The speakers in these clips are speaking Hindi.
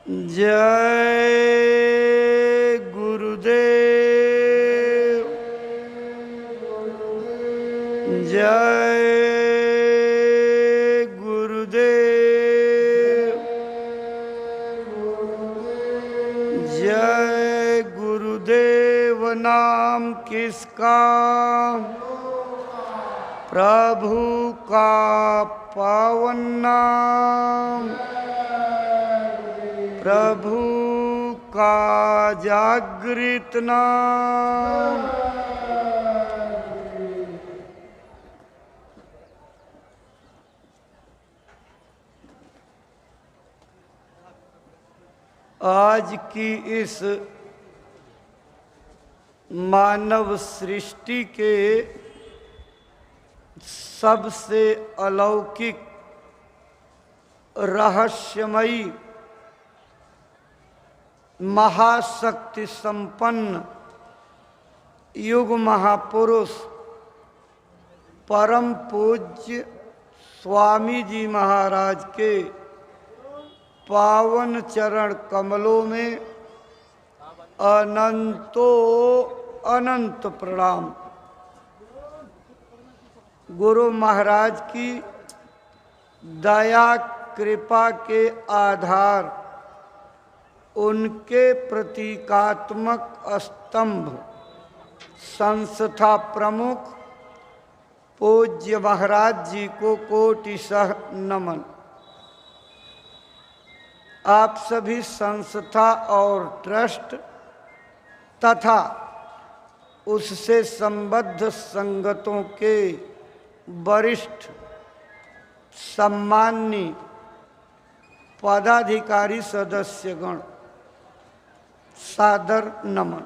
जय गुरुदेव। जय गुरुदेव। जय गुरुदेव। नाम किसका? प्रभु का पावन नाम, प्रभु का जागृत नाम। आज की इस मानव सृष्टि के सबसे अलौकिक रहस्यमयी महाशक्ति संपन्न युग महापुरुष परम पूज्य स्वामी जी महाराज के पावन चरण कमलों में अनंतो अनंत प्रणाम। गुरु महाराज की दया कृपा के आधार उनके प्रतीकात्मक स्तंभ संस्था प्रमुख पूज्य महाराज जी को कोटिशः नमन। आप सभी संस्था और ट्रस्ट तथा उससे संबद्ध संगतों के वरिष्ठ सम्माननीय पदाधिकारी सदस्यगण, सादर नमन।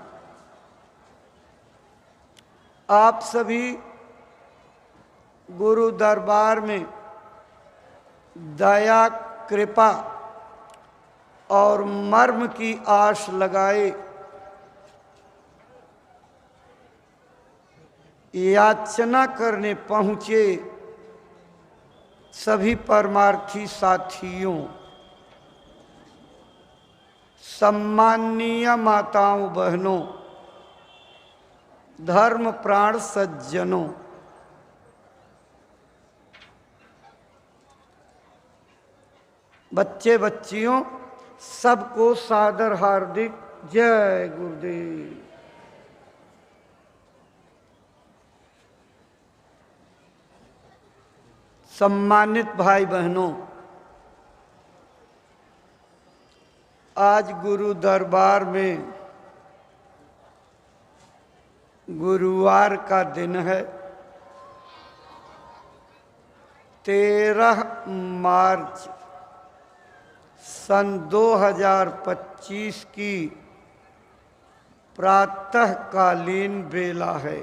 आप सभी गुरु दरबार में दया कृपा और मर्म की आश लगाए याचना करने पहुँचे सभी परमार्थी साथियों, सम्माननीय माताओं बहनों, धर्म प्राण सज्जनों, बच्चे बच्चियों, सबको सादर हार्दिक जय गुरुदेव। सम्मानित भाई बहनों, आज गुरु दरबार में गुरुवार का दिन है। 13 मार्च सन 2025 की प्रातःकालीन बेला है।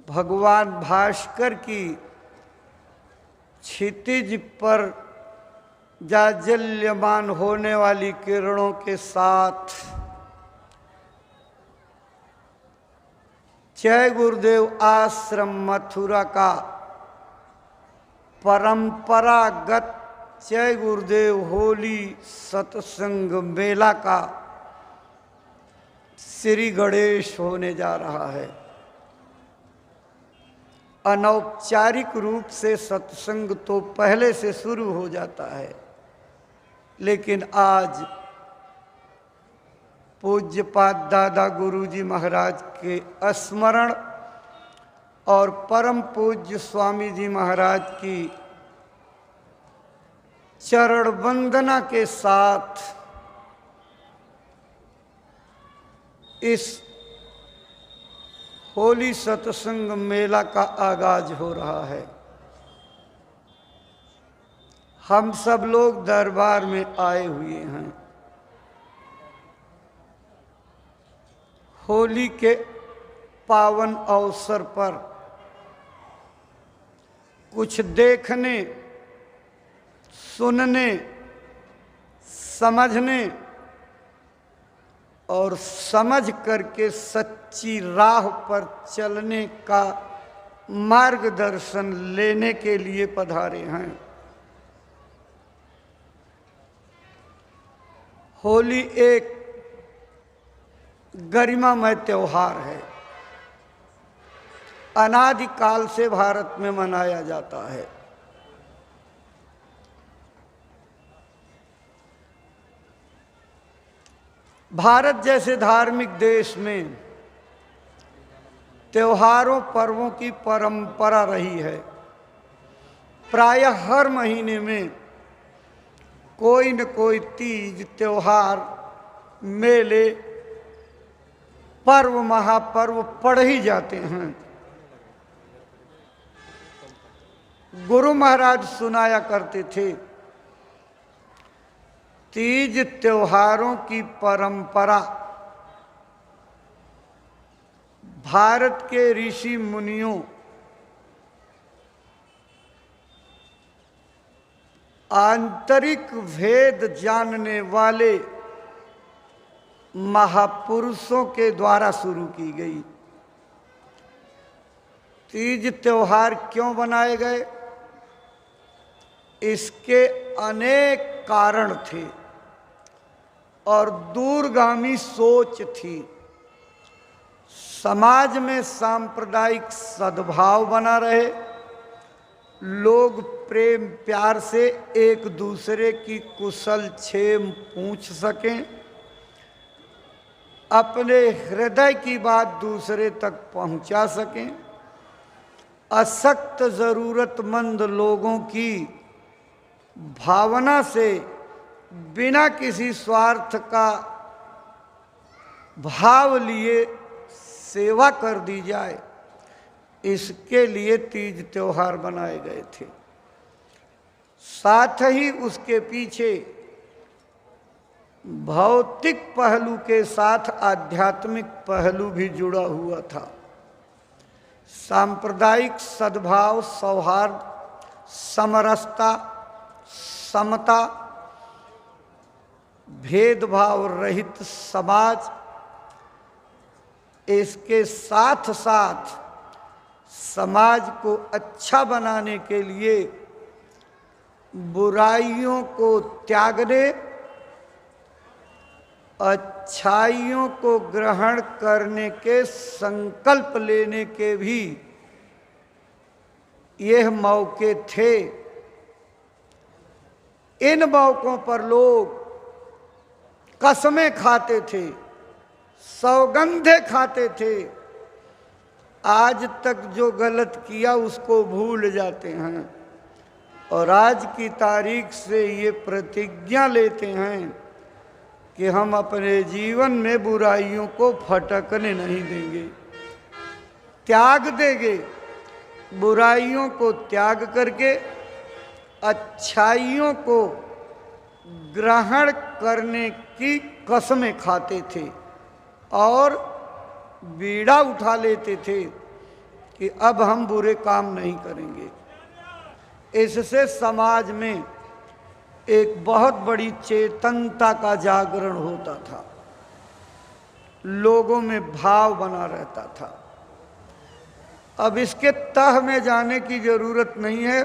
भगवान भास्कर की क्षितिज पर जाजल्यमान होने वाली किरणों के साथ जय गुरुदेव आश्रम मथुरा का परंपरागत जय गुरुदेव होली सत्संग मेला का श्री गणेश होने जा रहा है। अनौपचारिक रूप से सत्संग तो पहले से शुरू हो जाता है, लेकिन आज पूज्यपाद दादा गुरुजी महाराज के स्मरण और परम पूज्य स्वामी जी महाराज की चरण वंदना के साथ इस होली सत्संग मेला का आगाज हो रहा है। हम सब लोग दरबार में आए हुए हैं। होली के पावन अवसर पर कुछ देखने, सुनने, समझने और समझ करके सच्ची राह पर चलने का मार्गदर्शन लेने के लिए पधारे हैं। होली एक गरिमामय त्योहार है, अनादिकाल से भारत में मनाया जाता है। भारत जैसे धार्मिक देश में त्योहारों पर्वों की परंपरा रही है। प्रायः हर महीने में कोई न कोई तीज, त्योहार, मेले, पर्व, महापर्व पड़ ही जाते हैं। गुरु महाराज सुनाया करते थे, तीज त्योहारों की परंपरा भारत के ऋषि मुनियों, आंतरिक भेद जानने वाले महापुरुषों के द्वारा शुरू की गई। तीज त्योहार क्यों बनाए गए? इसके अनेक कारण थे और दूरगामी सोच थी। समाज में सांप्रदायिक सद्भाव बना रहे, लोग प्रेम प्यार से एक दूसरे की कुशल क्षेम पूछ सकें, अपने हृदय की बात दूसरे तक पहुंचा सकें, असक्त जरूरतमंद लोगों की भावना से बिना किसी स्वार्थ का भाव लिए सेवा कर दी जाए, इसके लिए तीज त्योहार बनाए गए थे। साथ ही उसके पीछे भौतिक पहलू के साथ आध्यात्मिक पहलू भी जुड़ा हुआ था। सांप्रदायिक सद्भाव, सौहार्द, समरसता, समता, भेदभाव रहित समाज, इसके साथ साथ समाज को अच्छा बनाने के लिए बुराइयों को त्यागने, अच्छाइयों को ग्रहण करने के संकल्प लेने के भी यह मौके थे। इन मौकों पर लोग कसमें खाते थे, सौगंधे खाते थे, आज तक जो गलत किया उसको भूल जाते हैं और आज की तारीख से ये प्रतिज्ञा लेते हैं कि हम अपने जीवन में बुराइयों को फटकने नहीं देंगे, त्याग देंगे। बुराइयों को त्याग करके अच्छाइयों को ग्रहण करने की कसमें खाते थे और बीड़ा उठा लेते थे कि अब हम बुरे काम नहीं करेंगे। इससे समाज में एक बहुत बड़ी चेतनता का जागरण होता था, लोगों में भाव बना रहता था। अब इसके तह में जाने की जरूरत नहीं है,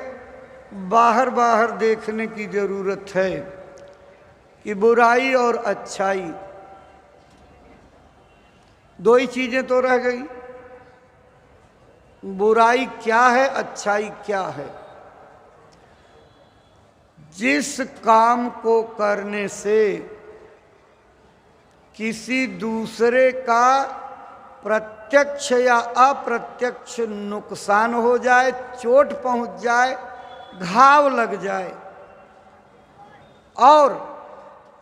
बाहर बाहर देखने की जरूरत है कि बुराई और अच्छाई दो ही चीजें तो रह गई। बुराई क्या है, अच्छाई क्या है? जिस काम को करने से किसी दूसरे का प्रत्यक्ष या अप्रत्यक्ष नुकसान हो जाए, चोट पहुंच जाए, घाव लग जाए और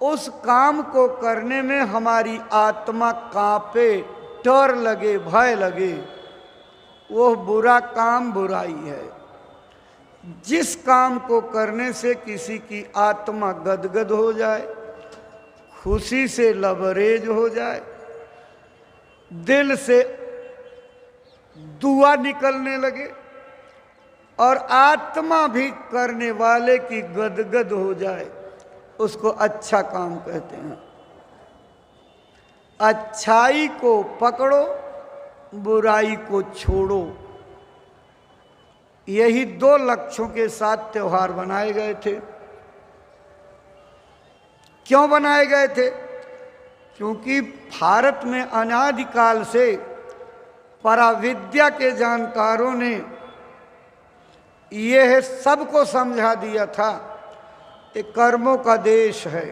उस काम को करने में हमारी आत्मा कांपे, डर लगे, भय लगे, वो बुरा काम बुराई है। जिस काम को करने से किसी की आत्मा गदगद हो जाए, खुशी से लबरेज हो जाए, दिल से दुआ निकलने लगे और आत्मा भी करने वाले की गदगद हो जाए, उसको अच्छा काम कहते हैं। अच्छाई को पकड़ो, बुराई को छोड़ो। यही दो लक्ष्यों के साथ त्योहार बनाए गए थे। क्यों बनाए गए थे? क्योंकि भारत में अनादिकाल से पराविद्या के जानकारों ने यह सबको समझा दिया था कि कर्मों का देश है,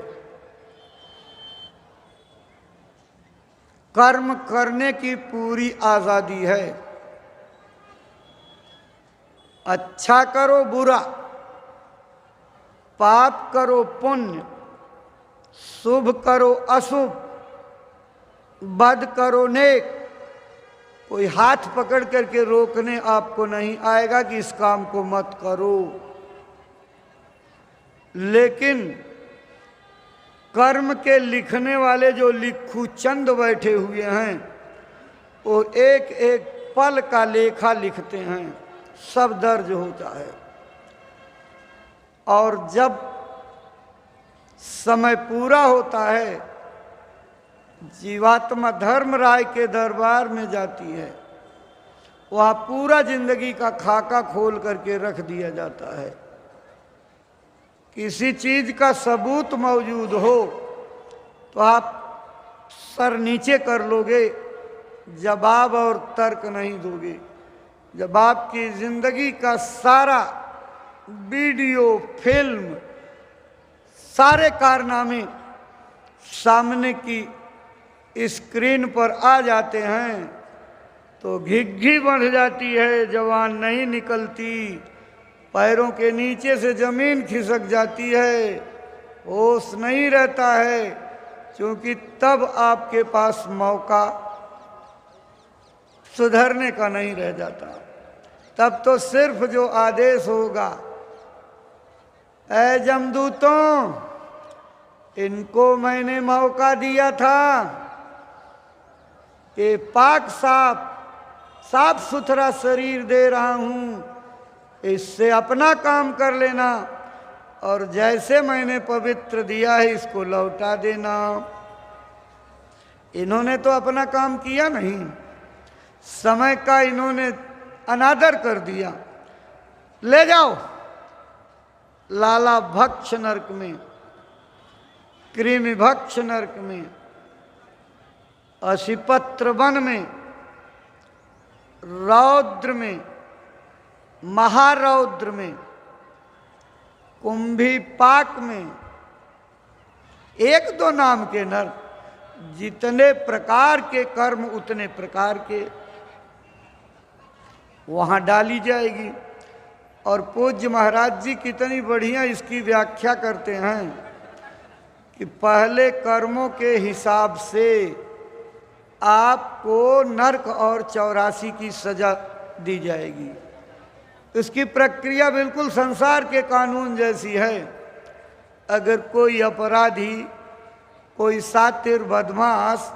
कर्म करने की पूरी आजादी है। अच्छा करो बुरा, पाप करो पुण्य, शुभ करो अशुभ, बद करो नेक, कोई हाथ पकड़ करके रोकने आपको नहीं आएगा कि इस काम को मत करो। लेकिन कर्म के लिखने वाले जो लिखू चंद बैठे हुए हैं वो एक एक पल का लेखा लिखते हैं, सब दर्ज होता है। और जब समय पूरा होता है, जीवात्मा धर्मराय के दरबार में जाती है, वहाँ पूरा जिंदगी का खाका खोल करके रख दिया जाता है। किसी चीज का सबूत मौजूद हो तो आप सर नीचे कर लोगे, जवाब और तर्क नहीं दोगे। जब आपकी जिंदगी का सारा वीडियो फिल्म, सारे कारनामे सामने की स्क्रीन पर आ जाते हैं तो घिघी बढ़ जाती है, जवान नहीं निकलती, पैरों के नीचे से जमीन खिसक जाती है, होश नहीं रहता है, क्योंकि तब आपके पास मौका सुधरने का नहीं रह जाता। तब तो सिर्फ जो आदेश होगा, ऐ जमदूतों, इनको मैंने मौका दिया था कि पाक साफ सुथरा शरीर दे रहा हूं, इससे अपना काम कर लेना, और जैसे मैंने पवित्र दिया है इसको लौटा देना। इन्होंने तो अपना काम किया नहीं, समय का इन्होंने अनादर कर दिया। ले जाओ लाला भक्ष नरक में, कृमि भक्ष नरक में, अशिपत्र वन में, रौद्र में, महारौद्र में, कुंभी पाक में, एक दो नाम के नरक, जितने प्रकार के कर्म उतने प्रकार के वहाँ डाली जाएगी। और पूज्य महाराज जी कितनी बढ़िया इसकी व्याख्या करते हैं कि पहले कर्मों के हिसाब से आपको नरक और 84 की सजा दी जाएगी। इसकी प्रक्रिया बिल्कुल संसार के कानून जैसी है। अगर कोई अपराधी, कोई सातिर, बदमाश,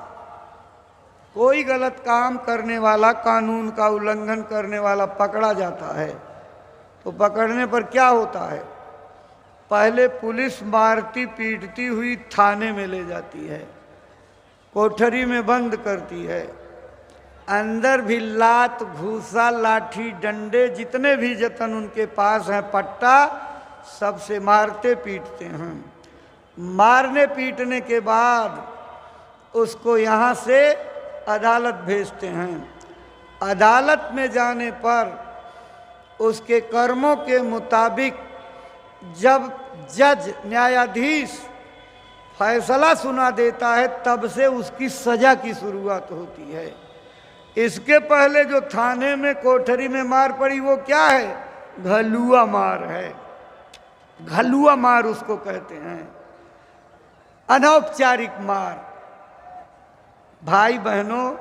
कोई गलत काम करने वाला, कानून का उल्लंघन करने वाला पकड़ा जाता है तो पकड़ने पर क्या होता है? पहले पुलिस मारती पीटती हुई थाने में ले जाती है, कोठरी में बंद करती है, अंदर भी लात, घूसा, लाठी, डंडे, जितने भी जतन उनके पास हैं, पट्टा, सबसे मारते पीटते हैं। मारने पीटने के बाद उसको यहाँ से अदालत भेजते हैं। अदालत में जाने पर उसके कर्मों के मुताबिक जब जज, न्यायाधीश फैसला सुना देता है, तब से उसकी सजा की शुरुआत होती है। इसके पहले जो थाने में, कोठरी में मार पड़ी, वो क्या है? घलुआ मार है। घलुआ मार उसको कहते हैं, अनौपचारिक मार। भाई बहनों,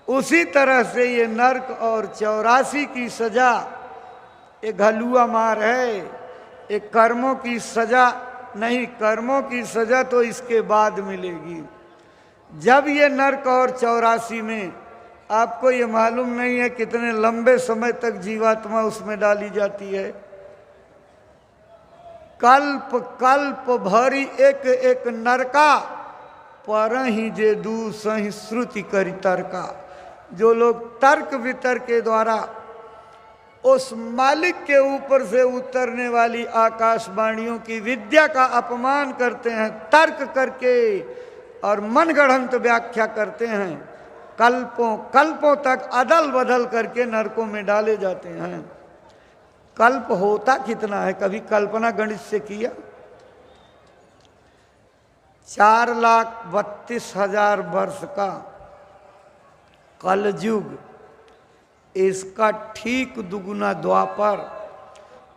उसी तरह से ये नरक और 84 की सजा ये घलुआ मार है। ये कर्मों की सजा नहीं, कर्मों की सजा तो इसके बाद मिलेगी। जब ये नरक और 84 में, आपको ये मालूम नहीं है कितने लंबे समय तक जीवात्मा उसमें डाली जाती है। कल्प कल्प भरी एक एक नरका, पर ही जे दू सही श्रुति करी तर्का। जो लोग तर्क वितर्क के द्वारा उस मालिक के ऊपर से उतरने वाली आकाशवाणियों की विद्या का अपमान करते हैं, तर्क करके और मनगढ़ंत व्याख्या करते हैं, कल्पों कल्पों तक अदल बदल करके नरकों में डाले जाते हैं। कल्प होता कितना है, कभी कल्पना गणित से किया? 4,32,000 वर्ष का कलयुग, इसका ठीक दुगुना द्वापर,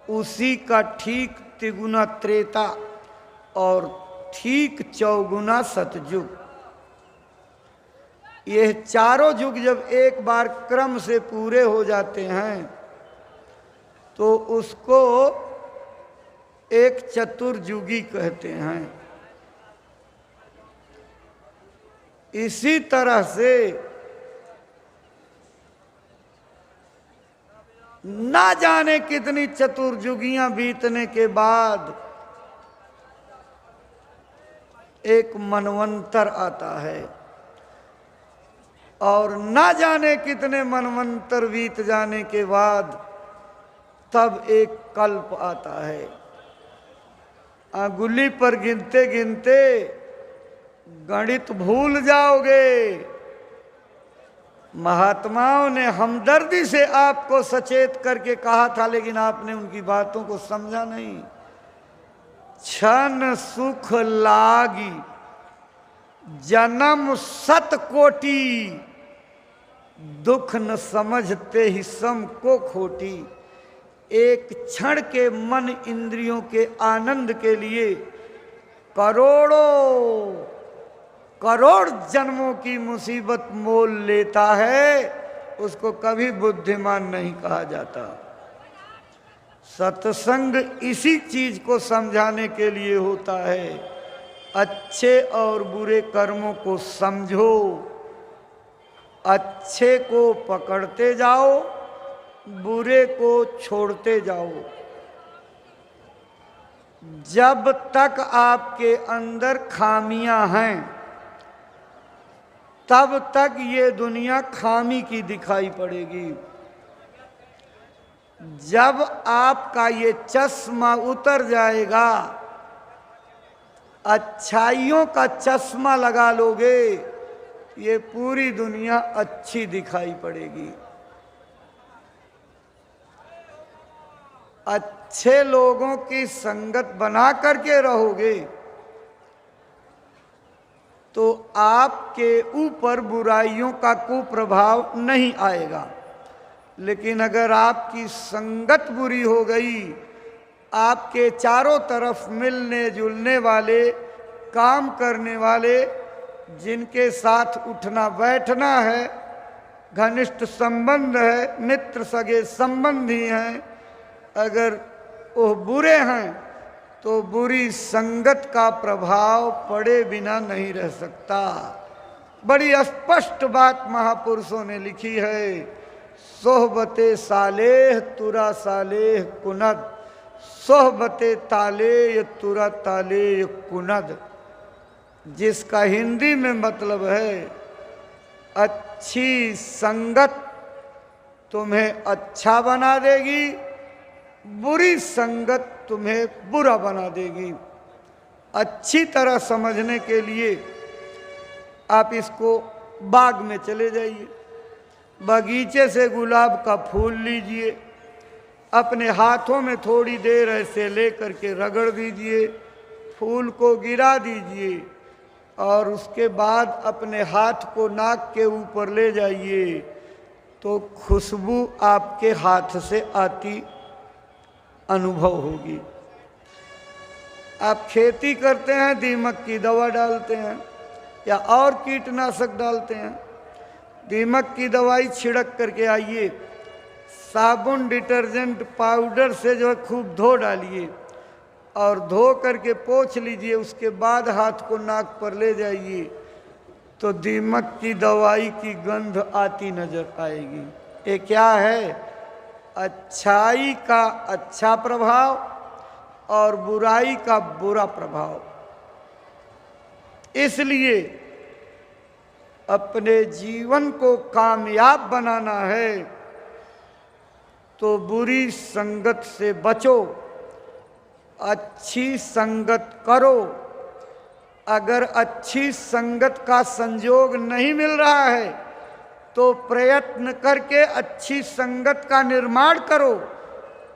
उसी का ठीक तिगुना त्रेता और ठीक चौगुना सतयुग। ये चारों युग जब एक बार क्रम से पूरे हो जाते हैं तो उसको एक चतुर्युगी कहते हैं। इसी तरह से ना जाने कितनी चतुर्युगियां बीतने के बाद एक मनवंतर आता है और ना जाने कितने मनवंतर बीत जाने के बाद तब एक कल्प आता है। अंगुली पर गिनते गिनते गणित भूल जाओगे। महात्माओं ने हमदर्दी से आपको सचेत करके कहा था, लेकिन आपने उनकी बातों को समझा नहीं। क्षण सुख लागी जन्म 100 कोटि, दुख न समझते ही सम को खोटी। एक क्षण के मन इंद्रियों के आनंद के लिए करोड़ों करोड़ जन्मों की मुसीबत मोल लेता है, उसको कभी बुद्धिमान नहीं कहा जाता। सत्संग इसी चीज को समझाने के लिए होता है। अच्छे और बुरे कर्मों को समझो, अच्छे को पकड़ते जाओ, बुरे को छोड़ते जाओ। जब तक आपके अंदर खामियां हैं तब तक ये दुनिया खामी की दिखाई पड़ेगी। जब आपका ये चश्मा उतर जाएगा, अच्छाइयों का चश्मा लगा लोगे, ये पूरी दुनिया अच्छी दिखाई पड़ेगी। अच्छे लोगों की संगत बना करके रहोगे तो आपके ऊपर बुराइयों का कुप्रभाव नहीं आएगा। लेकिन अगर आपकी संगत बुरी हो गई, आपके चारों तरफ मिलने जुलने वाले, काम करने वाले, जिनके साथ उठना बैठना है, घनिष्ठ संबंध है, मित्र सगे संबंधी हैं, अगर वो बुरे हैं तो बुरी संगत का प्रभाव पड़े बिना नहीं रह सकता। बड़ी स्पष्ट बात महापुरुषों ने लिखी है। सोहबते सालेह तुरा सालेह कुनद, सोहबते तालेय तुरा तालेय कुनद, जिसका हिंदी में मतलब है अच्छी संगत तुम्हें अच्छा बना देगी, बुरी संगत तुम्हें बुरा बना देगी। अच्छी तरह समझने के लिए आप इसको बाग में चले जाइए, बगीचे से गुलाब का फूल लीजिए, अपने हाथों में थोड़ी देर ऐसे ले करके रगड़ दीजिए, फूल को गिरा दीजिए और उसके बाद अपने हाथ को नाक के ऊपर ले जाइए तो खुशबू आपके हाथ से आती अनुभव होगी। आप खेती करते हैं, दीमक की दवा डालते हैं या और कीटनाशक डालते हैं, दीमक की दवाई छिड़क करके आइए, साबुन डिटर्जेंट पाउडर से जो है खूब धो डालिए और धो करके पोंछ लीजिए, उसके बाद हाथ को नाक पर ले जाइए तो दीमक की दवाई की गंध आती नजर आएगी। ये क्या है? अच्छाई का अच्छा प्रभाव और बुराई का बुरा प्रभाव। इसलिए अपने जीवन को कामयाब बनाना है तो बुरी संगत से बचो, अच्छी संगत करो। अगर अच्छी संगत का संयोग नहीं मिल रहा है तो प्रयत्न करके अच्छी संगत का निर्माण करो।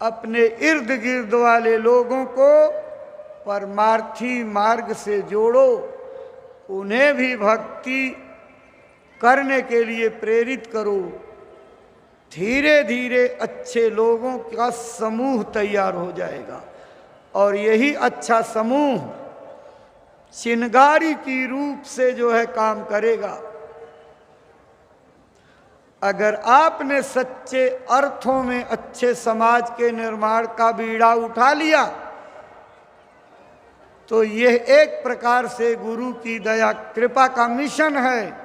अपने इर्द गिर्द वाले लोगों को परमार्थी मार्ग से जोड़ो, उन्हें भी भक्ति करने के लिए प्रेरित करो। धीरे धीरे अच्छे लोगों का समूह तैयार हो जाएगा और यही अच्छा समूह चिनगारी की रूप से जो है काम करेगा। अगर आपने सच्चे अर्थों में अच्छे समाज के निर्माण का बीड़ा उठा लिया तो यह एक प्रकार से गुरु की दया कृपा का मिशन है।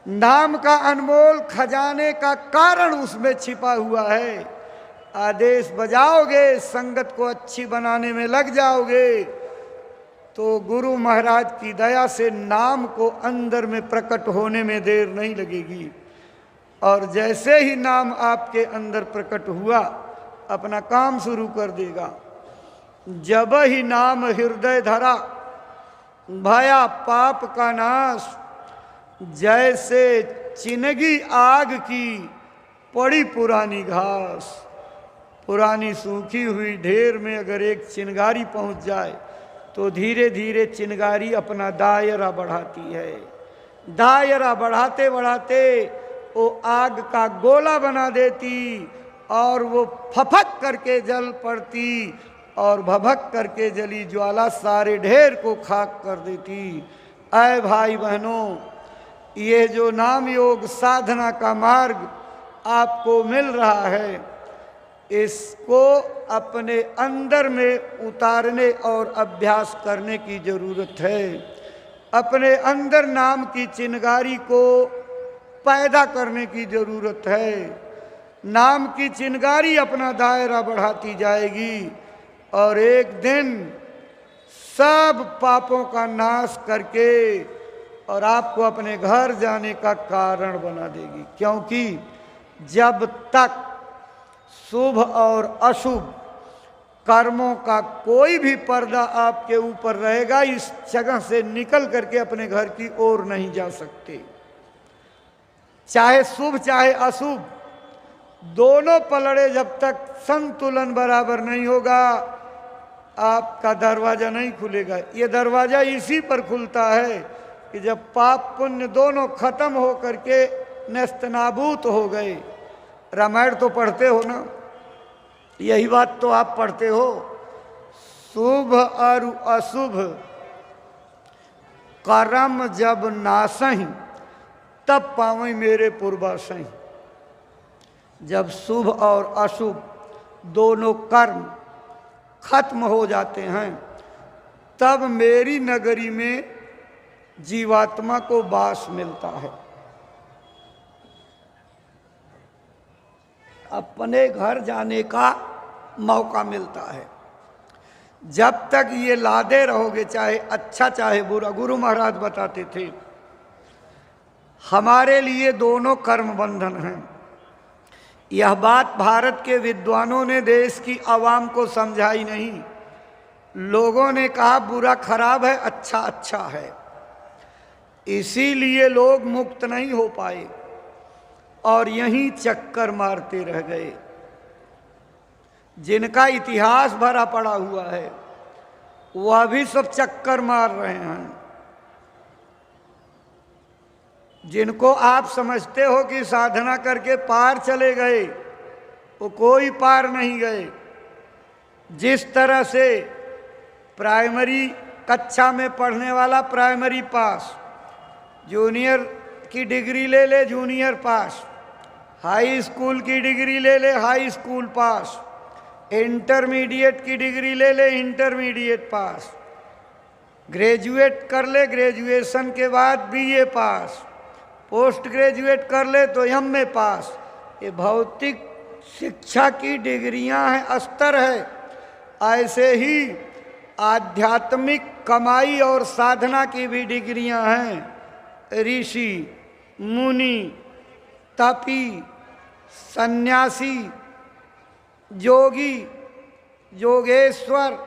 नाम का अनमोल खजाने का कारण उसमें छिपा हुआ है। आदेश बजाओगे, संगत को अच्छी बनाने में लग जाओगे तो गुरु महाराज की दया से नाम को अंदर में प्रकट होने में देर नहीं लगेगी। और जैसे ही नाम आपके अंदर प्रकट हुआ अपना काम शुरू कर देगा। जब ही नाम हृदय धरा भया पाप का नाश, जैसे चिनगी आग की पड़ी पुरानी घास। पुरानी सूखी हुई ढेर में अगर एक चिनगारी पहुंच जाए तो धीरे धीरे चिनगारी अपना दायरा बढ़ाती है। दायरा बढ़ाते बढ़ाते वो आग का गोला बना देती और वो फफक करके जल पड़ती और भभक करके जली ज्वाला सारे ढेर को खाक कर देती। ऐ भाई बहनों, ये जो नाम योग साधना का मार्ग आपको मिल रहा है, इसको अपने अंदर में उतारने और अभ्यास करने की जरूरत है। अपने अंदर नाम की चिनगारी को पैदा करने की जरूरत है। नाम की चिनगारी अपना दायरा बढ़ाती जाएगी और एक दिन सब पापों का नाश करके और आपको अपने घर जाने का कारण बना देगी। क्योंकि जब तक शुभ और अशुभ कर्मों का कोई भी पर्दा आपके ऊपर रहेगा, इस जगह से निकल करके अपने घर की ओर नहीं जा सकते। चाहे शुभ चाहे अशुभ, दोनों पलड़े जब तक संतुलन बराबर नहीं होगा आपका दरवाजा नहीं खुलेगा। ये दरवाजा इसी पर खुलता है कि जब पाप पुण्य दोनों खत्म हो करके नेस्तनाबूत हो गए। रामायण तो पढ़ते हो ना, यही बात तो आप पढ़ते हो। शुभ और अशुभ कर्म जब नासहीं तब पावई मेरे पूर्वासहीं। जब शुभ और अशुभ दोनों कर्म खत्म हो जाते हैं तब मेरी नगरी में जीवात्मा को वास मिलता है। अपने घर जाने का मौका मिलता है। जब तक ये लादे रहोगे, चाहे अच्छा चाहे बुरा, गुरु महाराज बताते थे हमारे लिए दोनों कर्म बंधन हैं। यह बात भारत के विद्वानों ने देश की आवाम को समझाई नहीं। लोगों ने कहा बुरा खराब है, अच्छा अच्छा है, इसीलिए लोग मुक्त नहीं हो पाए और यहीं चक्कर मारते रह गए। जिनका इतिहास भरा पड़ा हुआ है वह भी सब चक्कर मार रहे हैं। जिनको आप समझते हो कि साधना करके पार चले गए, वो कोई पार नहीं गए। जिस तरह से प्राइमरी कक्षा में पढ़ने वाला प्राइमरी पास, जूनियर की डिग्री ले ले जूनियर पास, हाई स्कूल की डिग्री ले ले हाई स्कूल पास, इंटरमीडिएट की डिग्री ले ले इंटरमीडिएट पास, ग्रेजुएट कर ले ग्रेजुएशन के बाद बीए पास, पोस्ट ग्रेजुएट कर ले तो एमए पास। ये भौतिक शिक्षा की डिग्रियां हैं, स्तर है। ऐसे ही आध्यात्मिक कमाई और साधना की भी डिग्रियां हैं। ऋषि, मुनि, तपी, सन्यासी, योगी, योगेश्वर,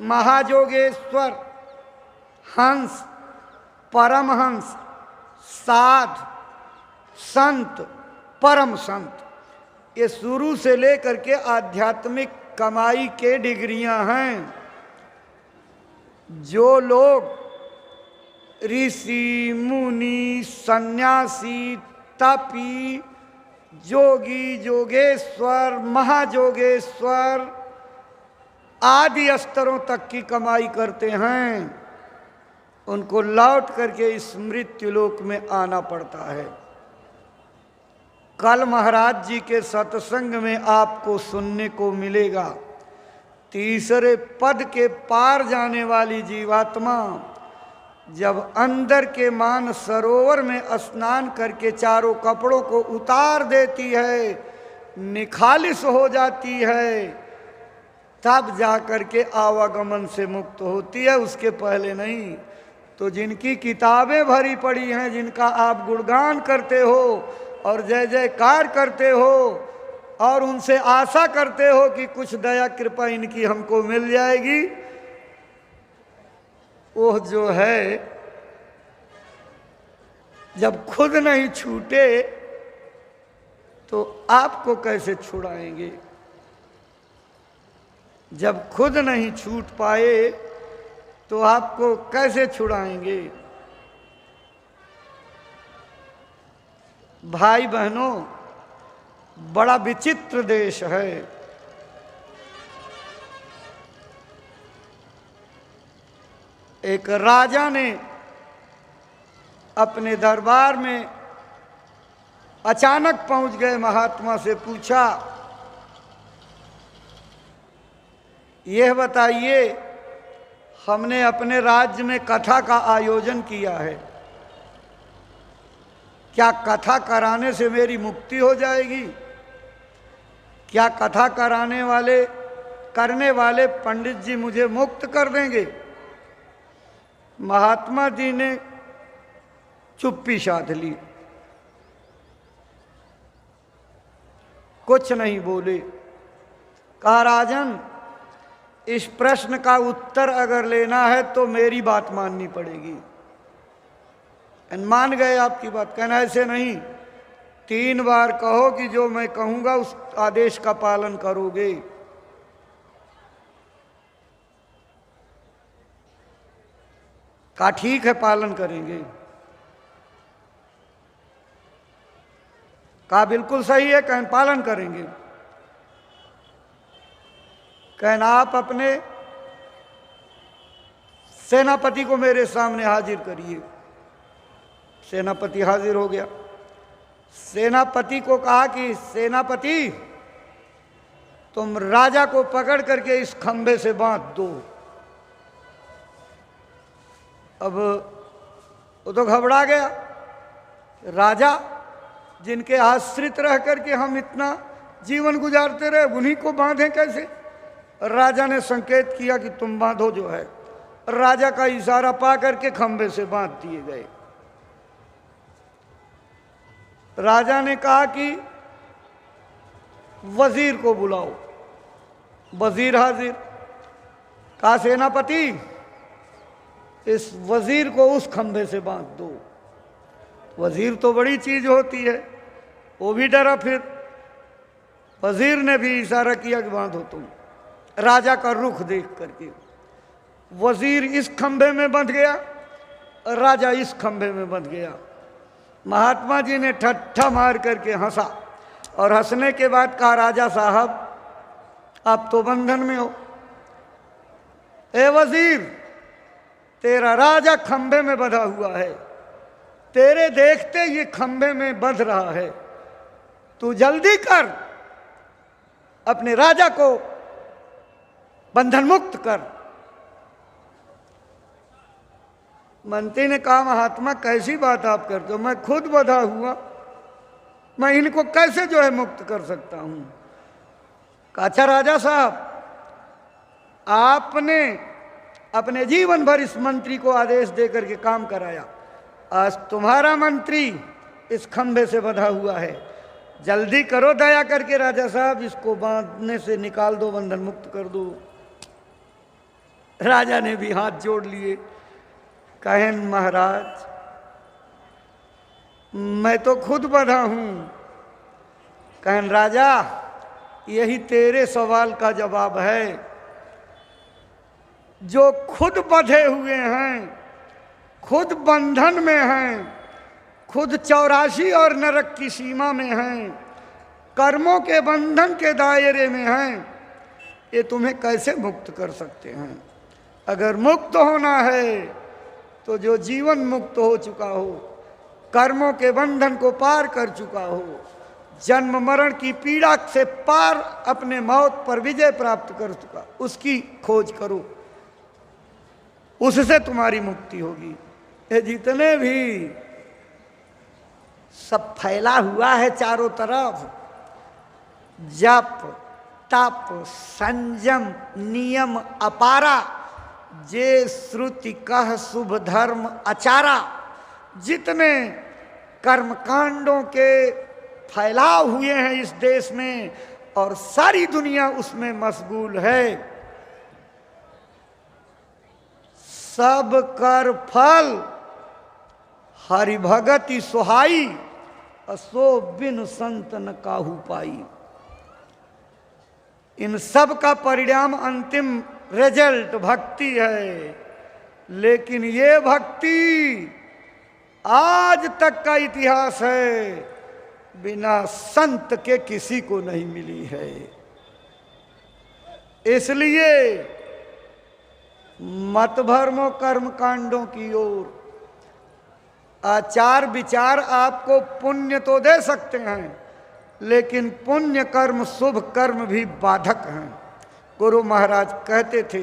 महायोगेश्वर, हंस, परमहंस, साध, संत, परम संत, ये शुरू से लेकर के आध्यात्मिक कमाई के डिग्रियां हैं। जो लोग ऋषि, मुनि, सन्यासी, तपी, योगी, योगेश्वर, महायोगेश्वर आदि स्तरों तक की कमाई करते हैं, उनको लौट करके इस मृत्युलोक में आना पड़ता है। कल महाराज जी के सत्संग में आपको सुनने को मिलेगा, तीसरे पद के पार जाने वाली जीवात्मा जब अंदर के मान सरोवर में स्नान करके चारों कपड़ों को उतार देती है, निखालिस हो जाती है, तब जाकर के आवागमन से मुक्त होती है, उसके पहले नहीं। तो जिनकी किताबें भरी पड़ी हैं, जिनका आप गुणगान करते हो और जय जयकार करते हो और उनसे आशा करते हो कि कुछ दया कृपा इनकी हमको मिल जाएगी, वो जो है जब खुद नहीं छूटे तो आपको कैसे छुड़ाएंगे? जब खुद नहीं छूट पाए तो आपको कैसे छुड़ाएंगे? भाई बहनों, बड़ा विचित्र देश है। एक राजा ने अपने दरबार में अचानक पहुंच गए महात्मा से पूछा, यह बताइए, हमने अपने राज्य में कथा का आयोजन किया है, क्या कथा कराने से मेरी मुक्ति हो जाएगी? क्या कथा करने वाले पंडित जी मुझे मुक्त कर देंगे? महात्मा जी ने चुप्पी साध ली, कुछ नहीं बोले। कहा, राजन, इस प्रश्न का उत्तर अगर लेना है तो मेरी बात माननी पड़ेगी। मान गए आपकी बात? कहना ऐसे नहीं, 3 बार कहो कि जो मैं कहूंगा उस आदेश का पालन करोगे। कहा, ठीक है, पालन करेंगे। कहा, बिल्कुल सही है, कहन पालन करेंगे। कहना, आप अपने सेनापति को मेरे सामने हाजिर करिए। सेनापति हाजिर हो गया। सेनापति को कहा कि सेनापति, तुम राजा को पकड़ करके इस खंभे से बांध दो। अब वो तो घबरा गया। राजा जिनके आश्रित रह करके हम इतना जीवन गुजारते रहे, उन्हीं को बांधे कैसे? राजा ने संकेत किया कि तुम बांधो जो है। राजा का इशारा पा करके खंभे से बांध दिए गए। राजा ने कहा कि वजीर को बुलाओ। वजीर हाजिर। कहा, सेनापति, इस वजीर को उस खंभे से बांध दो। वजीर तो बड़ी चीज होती है, वो भी डरा। फिर वजीर ने भी इशारा किया कि बांधो तुम। राजा का रुख देख करके वजीर इस खंभे में बंध गया, राजा इस खंभे में बंध गया। महात्मा जी ने ठट्ठा मार करके हंसा और हंसने के बाद कहा, राजा साहब, आप तो बंधन में हो। ए वजीर, तेरा राजा खंभे में बंधा हुआ है, तेरे देखते ये खंभे में बंध रहा है, तू जल्दी कर, अपने राजा को बंधन मुक्त कर। मंत्री ने कहा, महात्मा, कैसी बात आप करते हो? मैं खुद बंधा हुआ, मैं इनको कैसे जो है मुक्त कर सकता हूं? अच्छा राजा साहब, आपने अपने जीवन भर इस मंत्री को आदेश देकर के काम कराया, आज तुम्हारा मंत्री इस खंभे से बंधा हुआ है, जल्दी करो दया करके राजा साहब, इसको बांधने से निकाल दो, बंधन मुक्त कर दो। राजा ने भी हाथ जोड़ लिए, कहें महाराज मैं तो खुद बंधा हूं। कहें राजा यही तेरे सवाल का जवाब है। जो खुद बंधे हुए हैं, खुद बंधन में हैं, खुद 84 और नरक की सीमा में हैं, कर्मों के बंधन के दायरे में हैं, ये तुम्हें कैसे मुक्त कर सकते हैं? अगर मुक्त होना है तो जो जीवन मुक्त हो चुका हो, कर्मों के बंधन को पार कर चुका हो, जन्म मरण की पीड़ा से पार अपने मौत पर विजय प्राप्त कर चुका, उसकी खोज करो, उससे तुम्हारी मुक्ति होगी। ये जितने भी सब फैला हुआ है चारों तरफ, जप तप संयम नियम अपारा, जे श्रुति कह शुभ धर्म आचारा, जितने कर्मकांडों के फैलाव हुए हैं इस देश में और सारी दुनिया उसमें मशगूल है, सब कर फल हरि भगति सुहाई, असो बिन संत न काहू पाई। इन सब का परिणाम अंतिम रिजल्ट भक्ति है, लेकिन ये भक्ति आज तक का इतिहास है, बिना संत के किसी को नहीं मिली है। इसलिए मत भरमो कर्म कांडों की ओर। आचार विचार आपको पुण्य तो दे सकते हैं, लेकिन पुण्य कर्म शुभ कर्म भी बाधक हैं। गुरु महाराज कहते थे,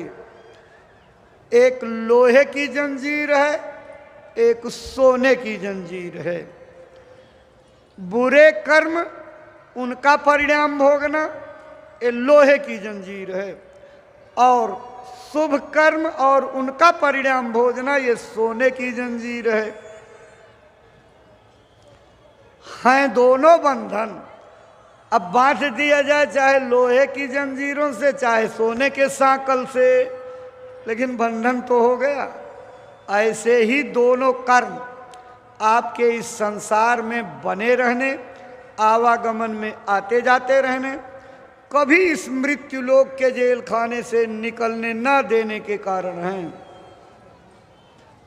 एक लोहे की जंजीर है, एक सोने की जंजीर है। बुरे कर्म उनका परिणाम भोगना ये लोहे की जंजीर है, और शुभ कर्म और उनका परिणाम भोगना ये सोने की जंजीर है। हैं दोनों बंधन। अब बांध दिया जाए चाहे लोहे की जंजीरों से चाहे सोने के सांकल से, लेकिन बंधन तो हो गया। ऐसे ही दोनों कर्म आपके इस संसार में बने रहने, आवागमन में आते जाते रहने, कभी इस मृत्युलोक के जेल खाने से निकलने न देने के कारण हैं।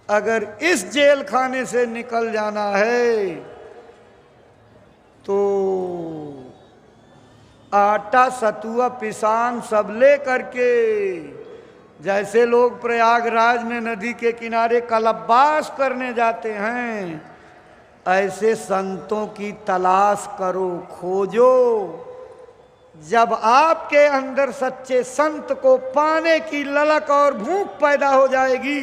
अगर इस जेल खाने से निकल जाना है तो आटा सतुआ पिसान सब ले करके, जैसे लोग प्रयागराज में नदी के किनारे कलबास करने जाते हैं, ऐसे संतों की तलाश करो, खोजो। जब आपके अंदर सच्चे संत को पाने की ललक और भूख पैदा हो जाएगी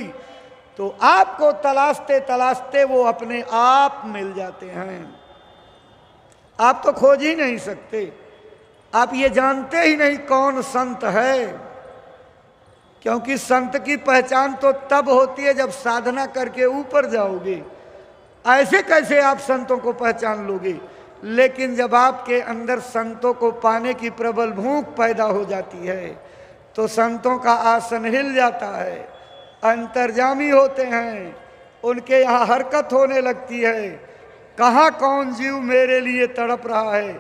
तो आपको तलाशते तलाशते वो अपने आप मिल जाते हैं। आप तो खोज ही नहीं सकते, आप ये जानते ही नहीं कौन संत है, क्योंकि संत की पहचान तो तब होती है जब साधना करके ऊपर जाओगे। ऐसे कैसे आप संतों को पहचान लोगे? लेकिन जब आपके अंदर संतों को पाने की प्रबल भूख पैदा हो जाती है तो संतों का आसन हिल जाता है, अंतर्जामी होते हैं, उनके यहाँ हरकत होने लगती है। कहाँ कौन जीव मेरे लिए तड़प रहा है,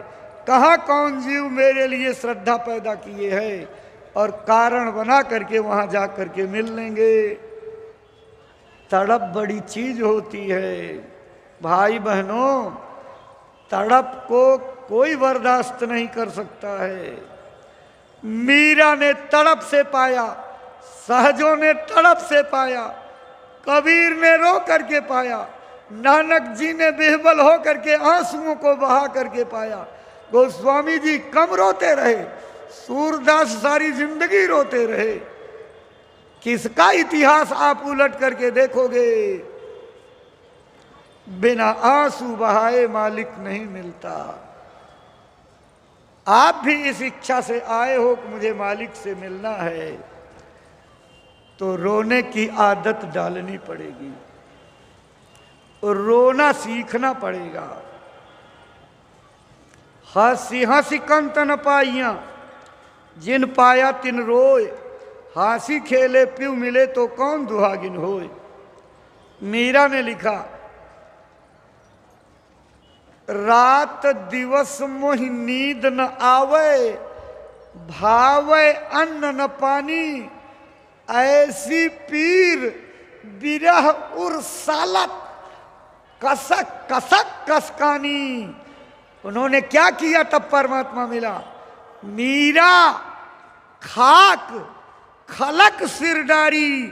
कहाँ कौन जीव मेरे लिए श्रद्धा पैदा किए है, और कारण बना करके वहाँ जा करके मिल लेंगे। तड़प बड़ी चीज होती है भाई बहनों, तड़प को कोई बर्दाश्त नहीं कर सकता है। मीरा ने तड़प से पाया, सहजों ने तड़प से पाया, कबीर ने रो करके पाया, नानक जी ने बेहबल हो करके आंसुओं को बहा करके पाया, गोस्वामी जी कम रोते रहे, सूरदास सारी जिंदगी रोते रहे। किसका इतिहास आप उलट करके देखोगे, बिना आंसू बहाए मालिक नहीं मिलता। आप भी इस इच्छा से आए हो कि मुझे मालिक से मिलना है, तो रोने की आदत डालनी पड़ेगी और रोना सीखना पड़ेगा। हंसी हंसी कंत न पाइया, जिन पाया तिन रोए, हासी खेले प्यू मिले तो कौन दुहागिन होए। मीरा ने लिखा, रात दिवस मोहि नींद न आवे, भावे अन्न न पानी, ऐसी पीर बिरह उर सालत, कसक कसक कसकानी। उन्होंने क्या किया तब परमात्मा मिला। मीरा खाक खलक सिर डारी,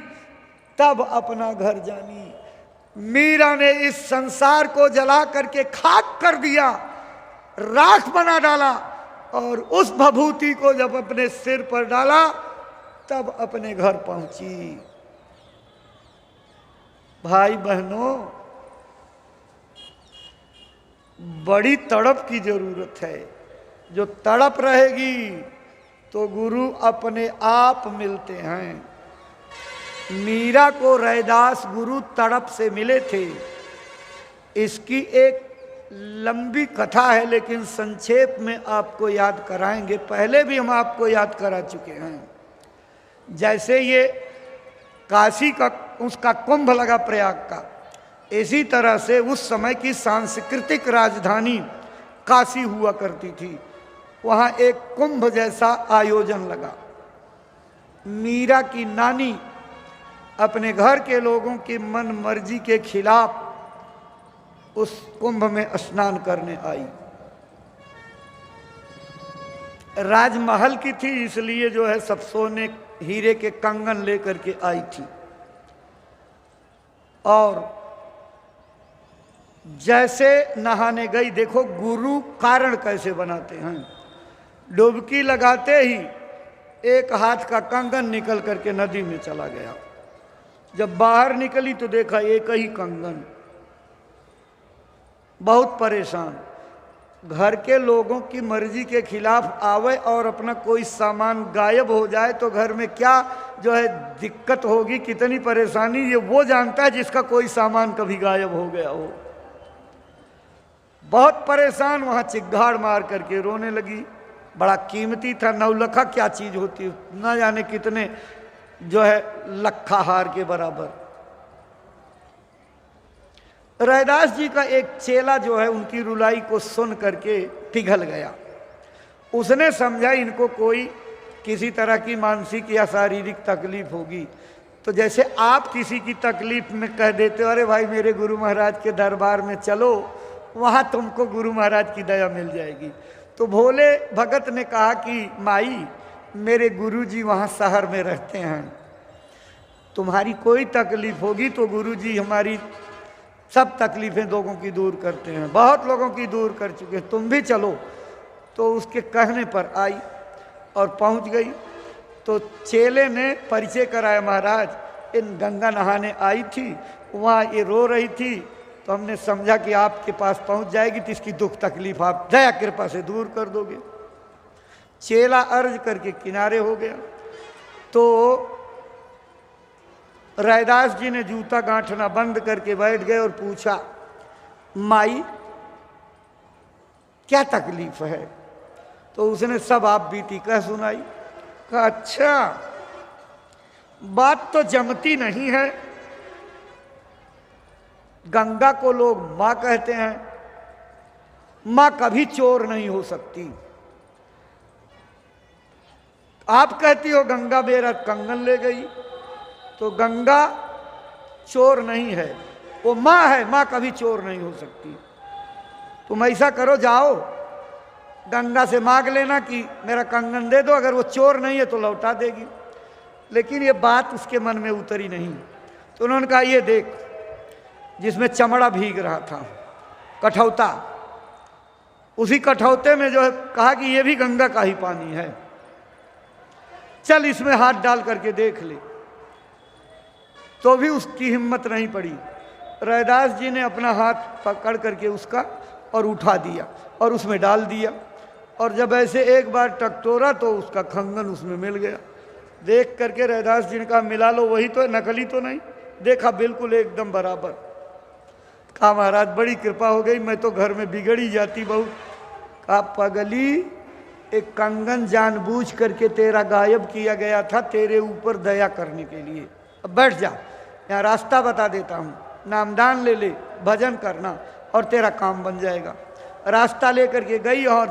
तब अपना घर जानी। मीरा ने इस संसार को जला करके खाक कर दिया, राख बना डाला, और उस भभूति को जब अपने सिर पर डाला तब अपने घर पहुंची। भाई बहनों, बड़ी तड़प की जरूरत है। जो तड़प रहेगी तो गुरु अपने आप मिलते हैं। मीरा को रैदास गुरु तड़प से मिले थे। इसकी एक लंबी कथा है, लेकिन संक्षेप में आपको याद कराएंगे। पहले भी हम आपको याद करा चुके हैं। जैसे ये काशी का उसका कुंभ लगा प्रयाग का, इसी तरह से उस समय की सांस्कृतिक राजधानी काशी हुआ करती थी। वहाँ एक कुंभ जैसा आयोजन लगा। मीरा की नानी अपने घर के लोगों की मन मर्जी के खिलाफ उस कुंभ में स्नान करने आई। राजमहल की थी, इसलिए जो है सब सोने हीरे के कंगन लेकर के आई थी। और जैसे नहाने गई, देखो गुरु कारण कैसे बनाते हैं। डुबकी लगाते ही एक हाथ का कंगन निकल करके नदी में चला गया। जब बाहर निकली तो देखा एक ही कंगन। बहुत परेशान। घर के लोगों की मर्जी के खिलाफ आवे और अपना कोई सामान गायब हो जाए तो घर में क्या जो है दिक्कत होगी, कितनी परेशानी, ये वो जानता है जिसका कोई सामान कभी गायब हो गया हो। बहुत परेशान, वहाँ चिग्घाड़ मार करके रोने लगी। बड़ा कीमती था, 9 लखा क्या चीज होती है, ना जाने कितने जो है लखा हार के बराबर। रैदास जी का एक चेला जो है उनकी रुलाई को सुन करके पिघल गया। उसने समझा इनको कोई किसी तरह की मानसिक या शारीरिक तकलीफ होगी। तो जैसे आप किसी की तकलीफ में कह देते हो, अरे भाई मेरे गुरु महाराज के दरबार में चलो, वहाँ तुमको गुरु महाराज की दया मिल जाएगी। तो भोले भगत ने कहा कि माई, मेरे गुरुजी वहाँ शहर में रहते हैं, तुम्हारी कोई तकलीफ होगी तो गुरुजी हमारी सब तकलीफ़ें लोगों की दूर करते हैं, बहुत लोगों की दूर कर चुके हैं, तुम भी चलो। तो उसके कहने पर आई और पहुंच गई। तो चेले ने परिचय कराया, महाराज इन गंगा नहाने आई थी, वहाँ ये रो रही थी, तो हमने समझा कि आपके पास पहुंच जाएगी तो इसकी दुख तकलीफ आप दया कृपा से दूर कर दोगे। चेला अर्ज करके किनारे हो गया। तो रैदास जी ने जूता गांठना बंद करके बैठ गए और पूछा, माई क्या तकलीफ है? तो उसने सब आप बीती कह सुनाई। कहा अच्छा, बात तो जमती नहीं है। गंगा को लोग मां कहते हैं, मां कभी चोर नहीं हो सकती। आप कहती हो गंगा मेरा कंगन ले गई, तो गंगा चोर नहीं है, वो मां है, मां कभी चोर नहीं हो सकती। तुम ऐसा करो, जाओ गंगा से मांग लेना कि मेरा कंगन दे दो, अगर वो चोर नहीं है तो लौटा देगी। लेकिन ये बात उसके मन में उतरी नहीं। तो उन्होंने कहा ये देख, जिसमें चमड़ा भीग रहा था, कठौता, उसी कठौते में जो है कहा कि ये भी गंगा का ही पानी है, चल इसमें हाथ डाल करके देख ले। तो भी उसकी हिम्मत नहीं पड़ी। रैदास जी ने अपना हाथ पकड़ करके उसका और उठा दिया और उसमें डाल दिया, और जब ऐसे एक बार टकटोरा तो उसका कंगन उसमें मिल गया। देख करके रैदास जी ने कहा मिला लो, वही तो है, नकली तो नहीं। देखा बिल्कुल एकदम बराबर। कहा महाराज बड़ी कृपा हो गई, मैं तो घर में बिगड़ ही जाती बहुत। कहा पगली, एक कंगन जानबूझ करके तेरा गायब किया गया था तेरे ऊपर दया करने के लिए। अब बैठ जा, यहाँ रास्ता बता देता हूँ, नामदान ले ले, भजन करना और तेरा काम बन जाएगा। रास्ता लेकर के गई और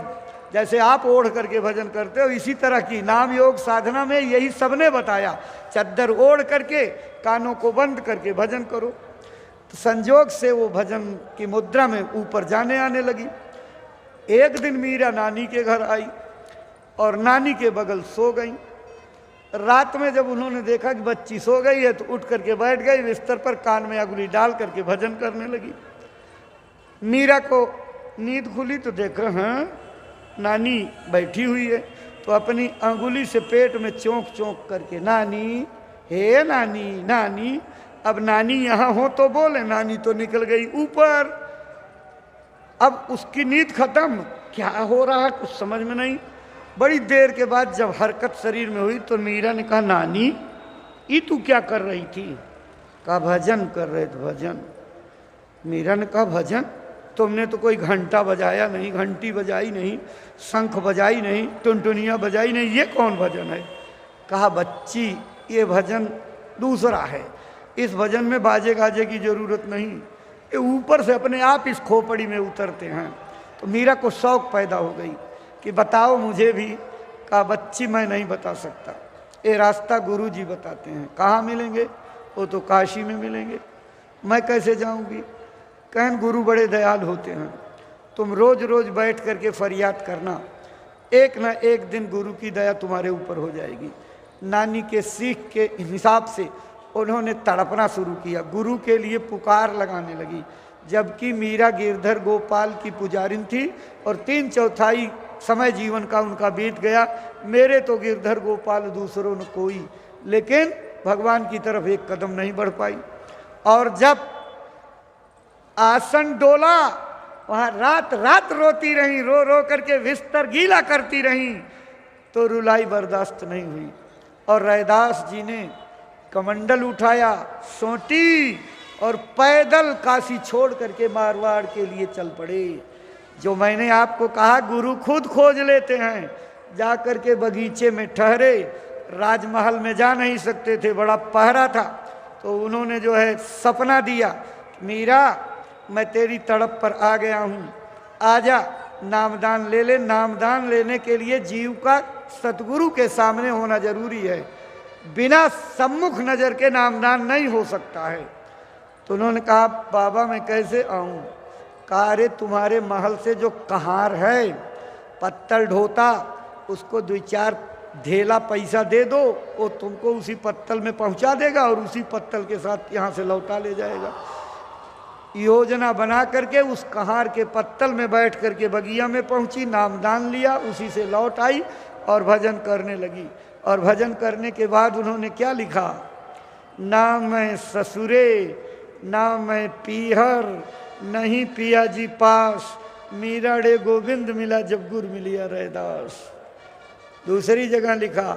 जैसे आप ओढ़ करके भजन करते हो इसी तरह की नाम योग साधना में यही सबने बताया, चद्दर ओढ़ करके कानों को बंद करके भजन करो। तो संजोग से वो भजन की मुद्रा में ऊपर जाने आने लगी। एक दिन मीरा नानी के घर आई और नानी के बगल सो गई। रात में जब उन्होंने देखा कि बच्ची सो गई है तो उठ करके बैठ गई बिस्तर पर, कान में अंगुली डाल करके भजन करने लगी। मीरा को नींद खुली तो देखा हाँ नानी बैठी हुई है, तो अपनी अंगुली से पेट में चौंक चौंक करके नानी, हे नानी नानी। अब नानी यहाँ हो तो बोले, नानी तो निकल गई ऊपर। अब उसकी नींद खत्म, क्या हो रहा है कुछ समझ में नहीं। बड़ी देर के बाद जब हरकत शरीर में हुई तो मीरा ने कहा नानी ये तू क्या कर रही थी? कहा भजन कर रहे थे भजन। मीरा ने कहा भजन? तुमने तो कोई घंटा बजाया नहीं, घंटी बजाई नहीं, शंख बजाई नहीं, टुनटुनिया बजाई नहीं, ये कौन भजन है? कहा बच्ची ये भजन दूसरा है, इस भजन में बाजे गाजे की जरूरत नहीं, ये ऊपर से अपने आप इस खोपड़ी में उतरते हैं। तो मीरा को शौक पैदा हो गई कि बताओ मुझे भी। कहा बच्ची मैं नहीं बता सकता, ये रास्ता गुरु जी बताते हैं। कहाँ मिलेंगे? वो तो काशी में मिलेंगे, मैं कैसे जाऊंगी? कहन गुरु बड़े दयाल होते हैं, तुम रोज रोज बैठ करके फरियाद करना, एक ना एक दिन गुरु की दया तुम्हारे ऊपर हो जाएगी। नानी के सीख के हिसाब से उन्होंने तड़पना शुरू किया, गुरु के लिए पुकार लगाने लगी। जबकि मीरा गिरधर गोपाल की पुजारिन थी और 3/4 समय जीवन का उनका बीत गया। मेरे तो गिरधर गोपाल दूसरों ने कोई, लेकिन भगवान की तरफ एक कदम नहीं बढ़ पाई। और जब आसन डोला वहां रात रात रोती रही, रो रो करके बिस्तर गीला करती रही, तो रुलाई बर्दाश्त नहीं हुई और रैदास जी ने कमंडल उठाया, सोटी और पैदल काशी छोड़ करके मारवाड़ के लिए चल पड़े। जो मैंने आपको कहा गुरु खुद खोज लेते हैं, जा करके बगीचे में ठहरे, राजमहल में जा नहीं सकते थे, बड़ा पहरा था। तो उन्होंने जो है सपना दिया, मीरा मैं तेरी तड़प पर आ गया हूँ, आजा नामदान ले ले। नामदान लेने के लिए जीव का सतगुरु के सामने होना जरूरी है, बिना सम्मुख नजर के नामदान नहीं हो सकता है। तो उन्होंने कहा बाबा मैं कैसे आऊँ? कहा अरे तुम्हारे महल से जो कहार है पत्तल ढोता, उसको 2-4 ढेला पैसा दे दो, वो तुमको उसी पत्तल में पहुंचा देगा और उसी पत्तल के साथ यहाँ से लौटा ले जाएगा। योजना बना करके उस कहार के पत्तल में बैठ करके बगिया में पहुंची, नामदान लिया, उसी से लौट आई और भजन करने लगी। और भजन करने के बाद उन्होंने क्या लिखा? ना मैं ससुरे ना मैं पीहर, नहीं पिया जी पास, मीरा डे गोविंद मिला जब गुर मिलिया रैदास। दूसरी जगह लिखा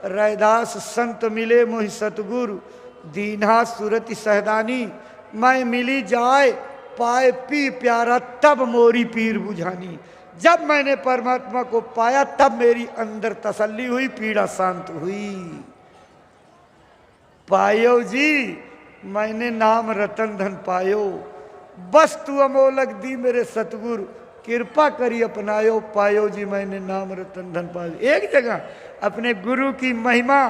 रैदास संत मिले मोहि सतगुरु, दीन्हा सुरति सहदानी, मैं मिली जाए पाए पी प्यारा तब मोरी पीर बुझानी। जब मैंने परमात्मा को पाया तब मेरी अंदर तसल्ली हुई, पीड़ा शांत हुई। पायो जी मैंने नाम रतन धन पायो, बस तू अमोलक दी मेरे सतगुरु, कृपा करी अपनायो, पायो जी मैंने नाम रतन धन पायो। एक जगह अपने गुरु की महिमा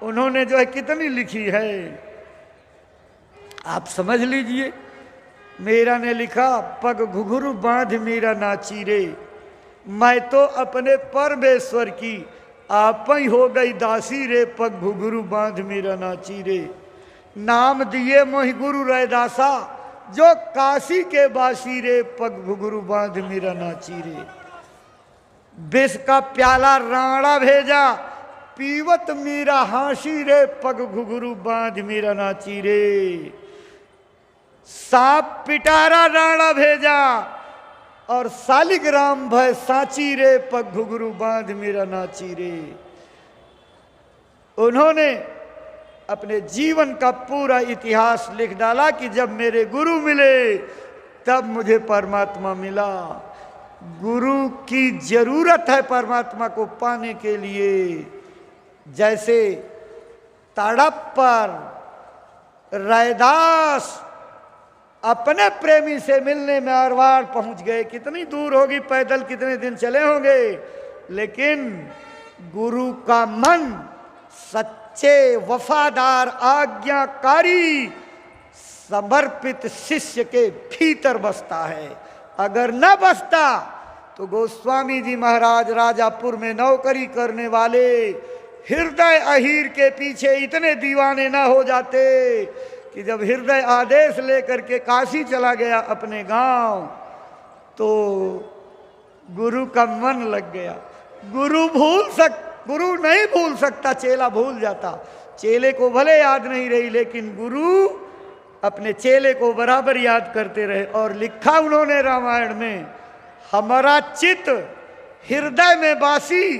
उन्होंने जो है कितनी लिखी है आप समझ लीजिए। मेरा ने लिखा पग घुघरू बांध मीरा नाची रे, मैं तो अपने परमेश्वर की आप ही हो गई दासी रे, पग घुघरू बांध मीरा नाची रे। नाम दिए मोहि गुरु रैदासा, जो काशी के बासी रे, पग घुघरू बांध मीरा नाची रे। विष का प्याला राणा भेजा, पीवत मीरा हांसी रे, पग घुघरू बांध मीरा नाची रे। सांप पिटारा राणा भेजा और शालिग्राम भय सांची रे, पग घुघरू बांध मीरा नाची रे। उन्होंने अपने जीवन का पूरा इतिहास लिख डाला कि जब मेरे गुरु मिले तब मुझे परमात्मा मिला। गुरु की जरूरत है परमात्मा को पाने के लिए। जैसे तड़प पर रैदास अपने प्रेमी से मिलने में अरवार पहुंच गए। कितनी दूर होगी, पैदल कितने दिन चले होंगे, लेकिन गुरु का मन सच्चे वफादार आज्ञाकारी समर्पित शिष्य के भीतर बसता है। अगर न बसता तो गोस्वामी जी महाराज राजापुर में नौकरी करने वाले हृदय अहीर के पीछे इतने दीवाने न हो जाते कि जब हृदय आदेश लेकर के काशी चला गया अपने गांव, तो गुरु का मन लग गया। गुरु नहीं भूल सकता, चेला भूल जाता। चेले को भले याद नहीं रही, लेकिन गुरु अपने चेले को बराबर याद करते रहे। और लिखा उन्होंने रामायण में, हमारा चित हृदय में बासी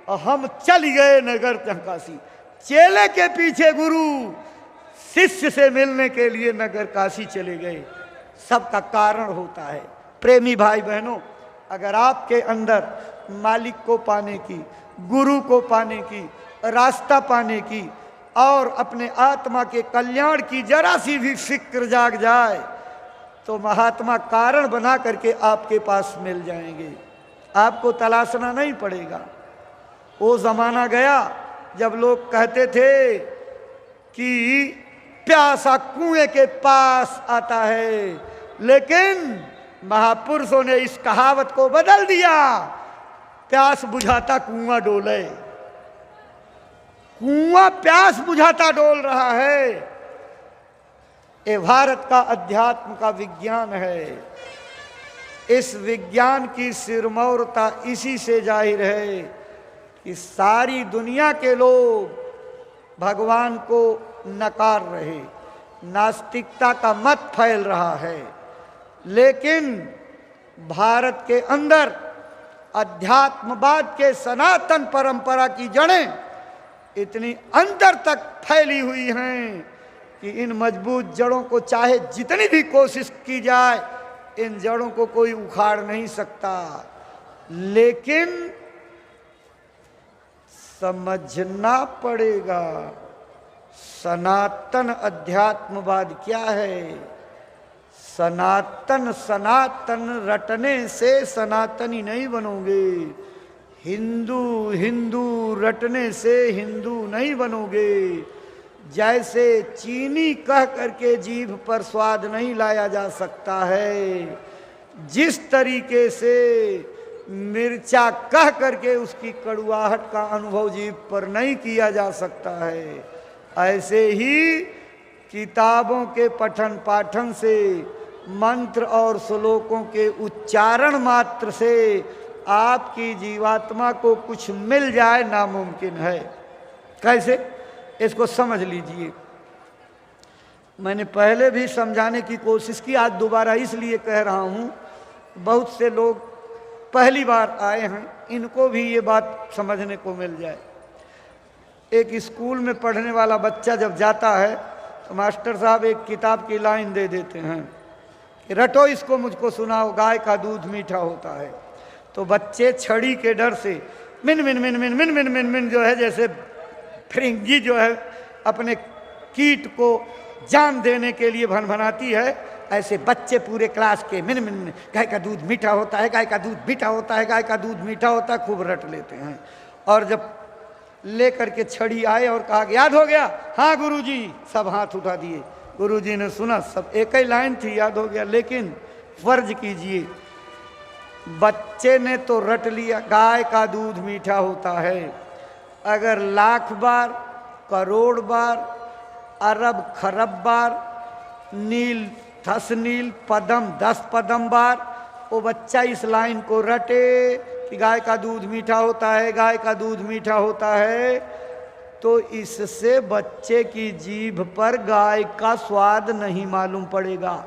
और हम चल गए नगर काशी। चेले के पीछे गुरु शिष्य से मिलने के लिए नगर काशी चले गए। सबका कारण होता है। प्रेमी भाई बहनों, अगर आपके अंदर मालिक को पाने की, गुरु को पाने की, रास्ता पाने की और अपने आत्मा के कल्याण की जरा सी भी फिक्र जाग जाए, तो महात्मा कारण बना करके आपके पास मिल जाएंगे। आपको तलाशना नहीं पड़ेगा। वो जमाना गया जब लोग कहते थे कि प्यासा कुएं के पास आता है, लेकिन महापुरुषों ने इस कहावत को बदल दिया। प्यास बुझाता कुआं डोले। कुआं प्यास बुझाता डोल रहा है। ये भारत का अध्यात्म का विज्ञान है। इस विज्ञान की सिरमौरता इसी से जाहिर है कि सारी दुनिया के लोग भगवान को नकार रहे, नास्तिकता का मत फैल रहा है, लेकिन भारत के अंदर अध्यात्मवाद के सनातन परंपरा की जड़ें इतनी अंदर तक फैली हुई हैं कि इन मजबूत जड़ों को चाहे जितनी भी कोशिश की जाए, इन जड़ों को कोई उखाड़ नहीं सकता। लेकिन समझना पड़ेगा सनातन अध्यात्मवाद क्या है। सनातन रटने से सनातनी नहीं बनोगे। हिंदू रटने से हिंदू नहीं बनोगे। जैसे चीनी कह करके जीभ पर स्वाद नहीं लाया जा सकता है, जिस तरीके से मिर्चा कह करके उसकी कड़ुआहट का अनुभव जीभ पर नहीं किया जा सकता है, ऐसे ही किताबों के पठन पाठन से, मंत्र और श्लोकों के उच्चारण मात्र से आपकी जीवात्मा को कुछ मिल जाए नामुमकिन है। कैसे? इसको समझ लीजिए। मैंने पहले भी समझाने की कोशिश की, आज दोबारा इसलिए कह रहा हूँ, बहुत से लोग पहली बार आए हैं, इनको भी ये बात समझने को मिल जाए। एक स्कूल में पढ़ने वाला बच्चा जब जाता है तो मास्टर साहब एक किताब की लाइन दे देते हैं कि रटो इसको, मुझको सुनाओ, गाय का दूध मीठा होता है। तो बच्चे छड़ी के डर से मिन मिन मिन मिन मिन मिन मिन मिन जो है, जैसे फिरंगी जो है अपने कीट को जान देने के लिए भनभनाती है, ऐसे बच्चे पूरे क्लास के मिन मिन मिन, गाय का दूध मीठा होता है, गाय का दूध मीठा होता है, गाय का दूध मीठा होता है, खूब रट लेते हैं। और जब लेकर के छड़ी आए और कहा याद हो गया, हाँ गुरुजी, सब हाथ उठा दिए। गुरुजी ने सुना, सब एक ही लाइन थी, याद हो गया। लेकिन फर्ज कीजिए, बच्चे ने तो रट लिया गाय का दूध मीठा होता है। अगर लाख बार, करोड़ बार, अरब खरब बार, नील थस नील पदम 10 पदम बार वो बच्चा इस लाइन को रटे कि गाय का दूध मीठा होता है, गाय का दूध मीठा होता है, तो इससे बच्चे की जीभ पर गाय का स्वाद नहीं मालूम पड़ेगा।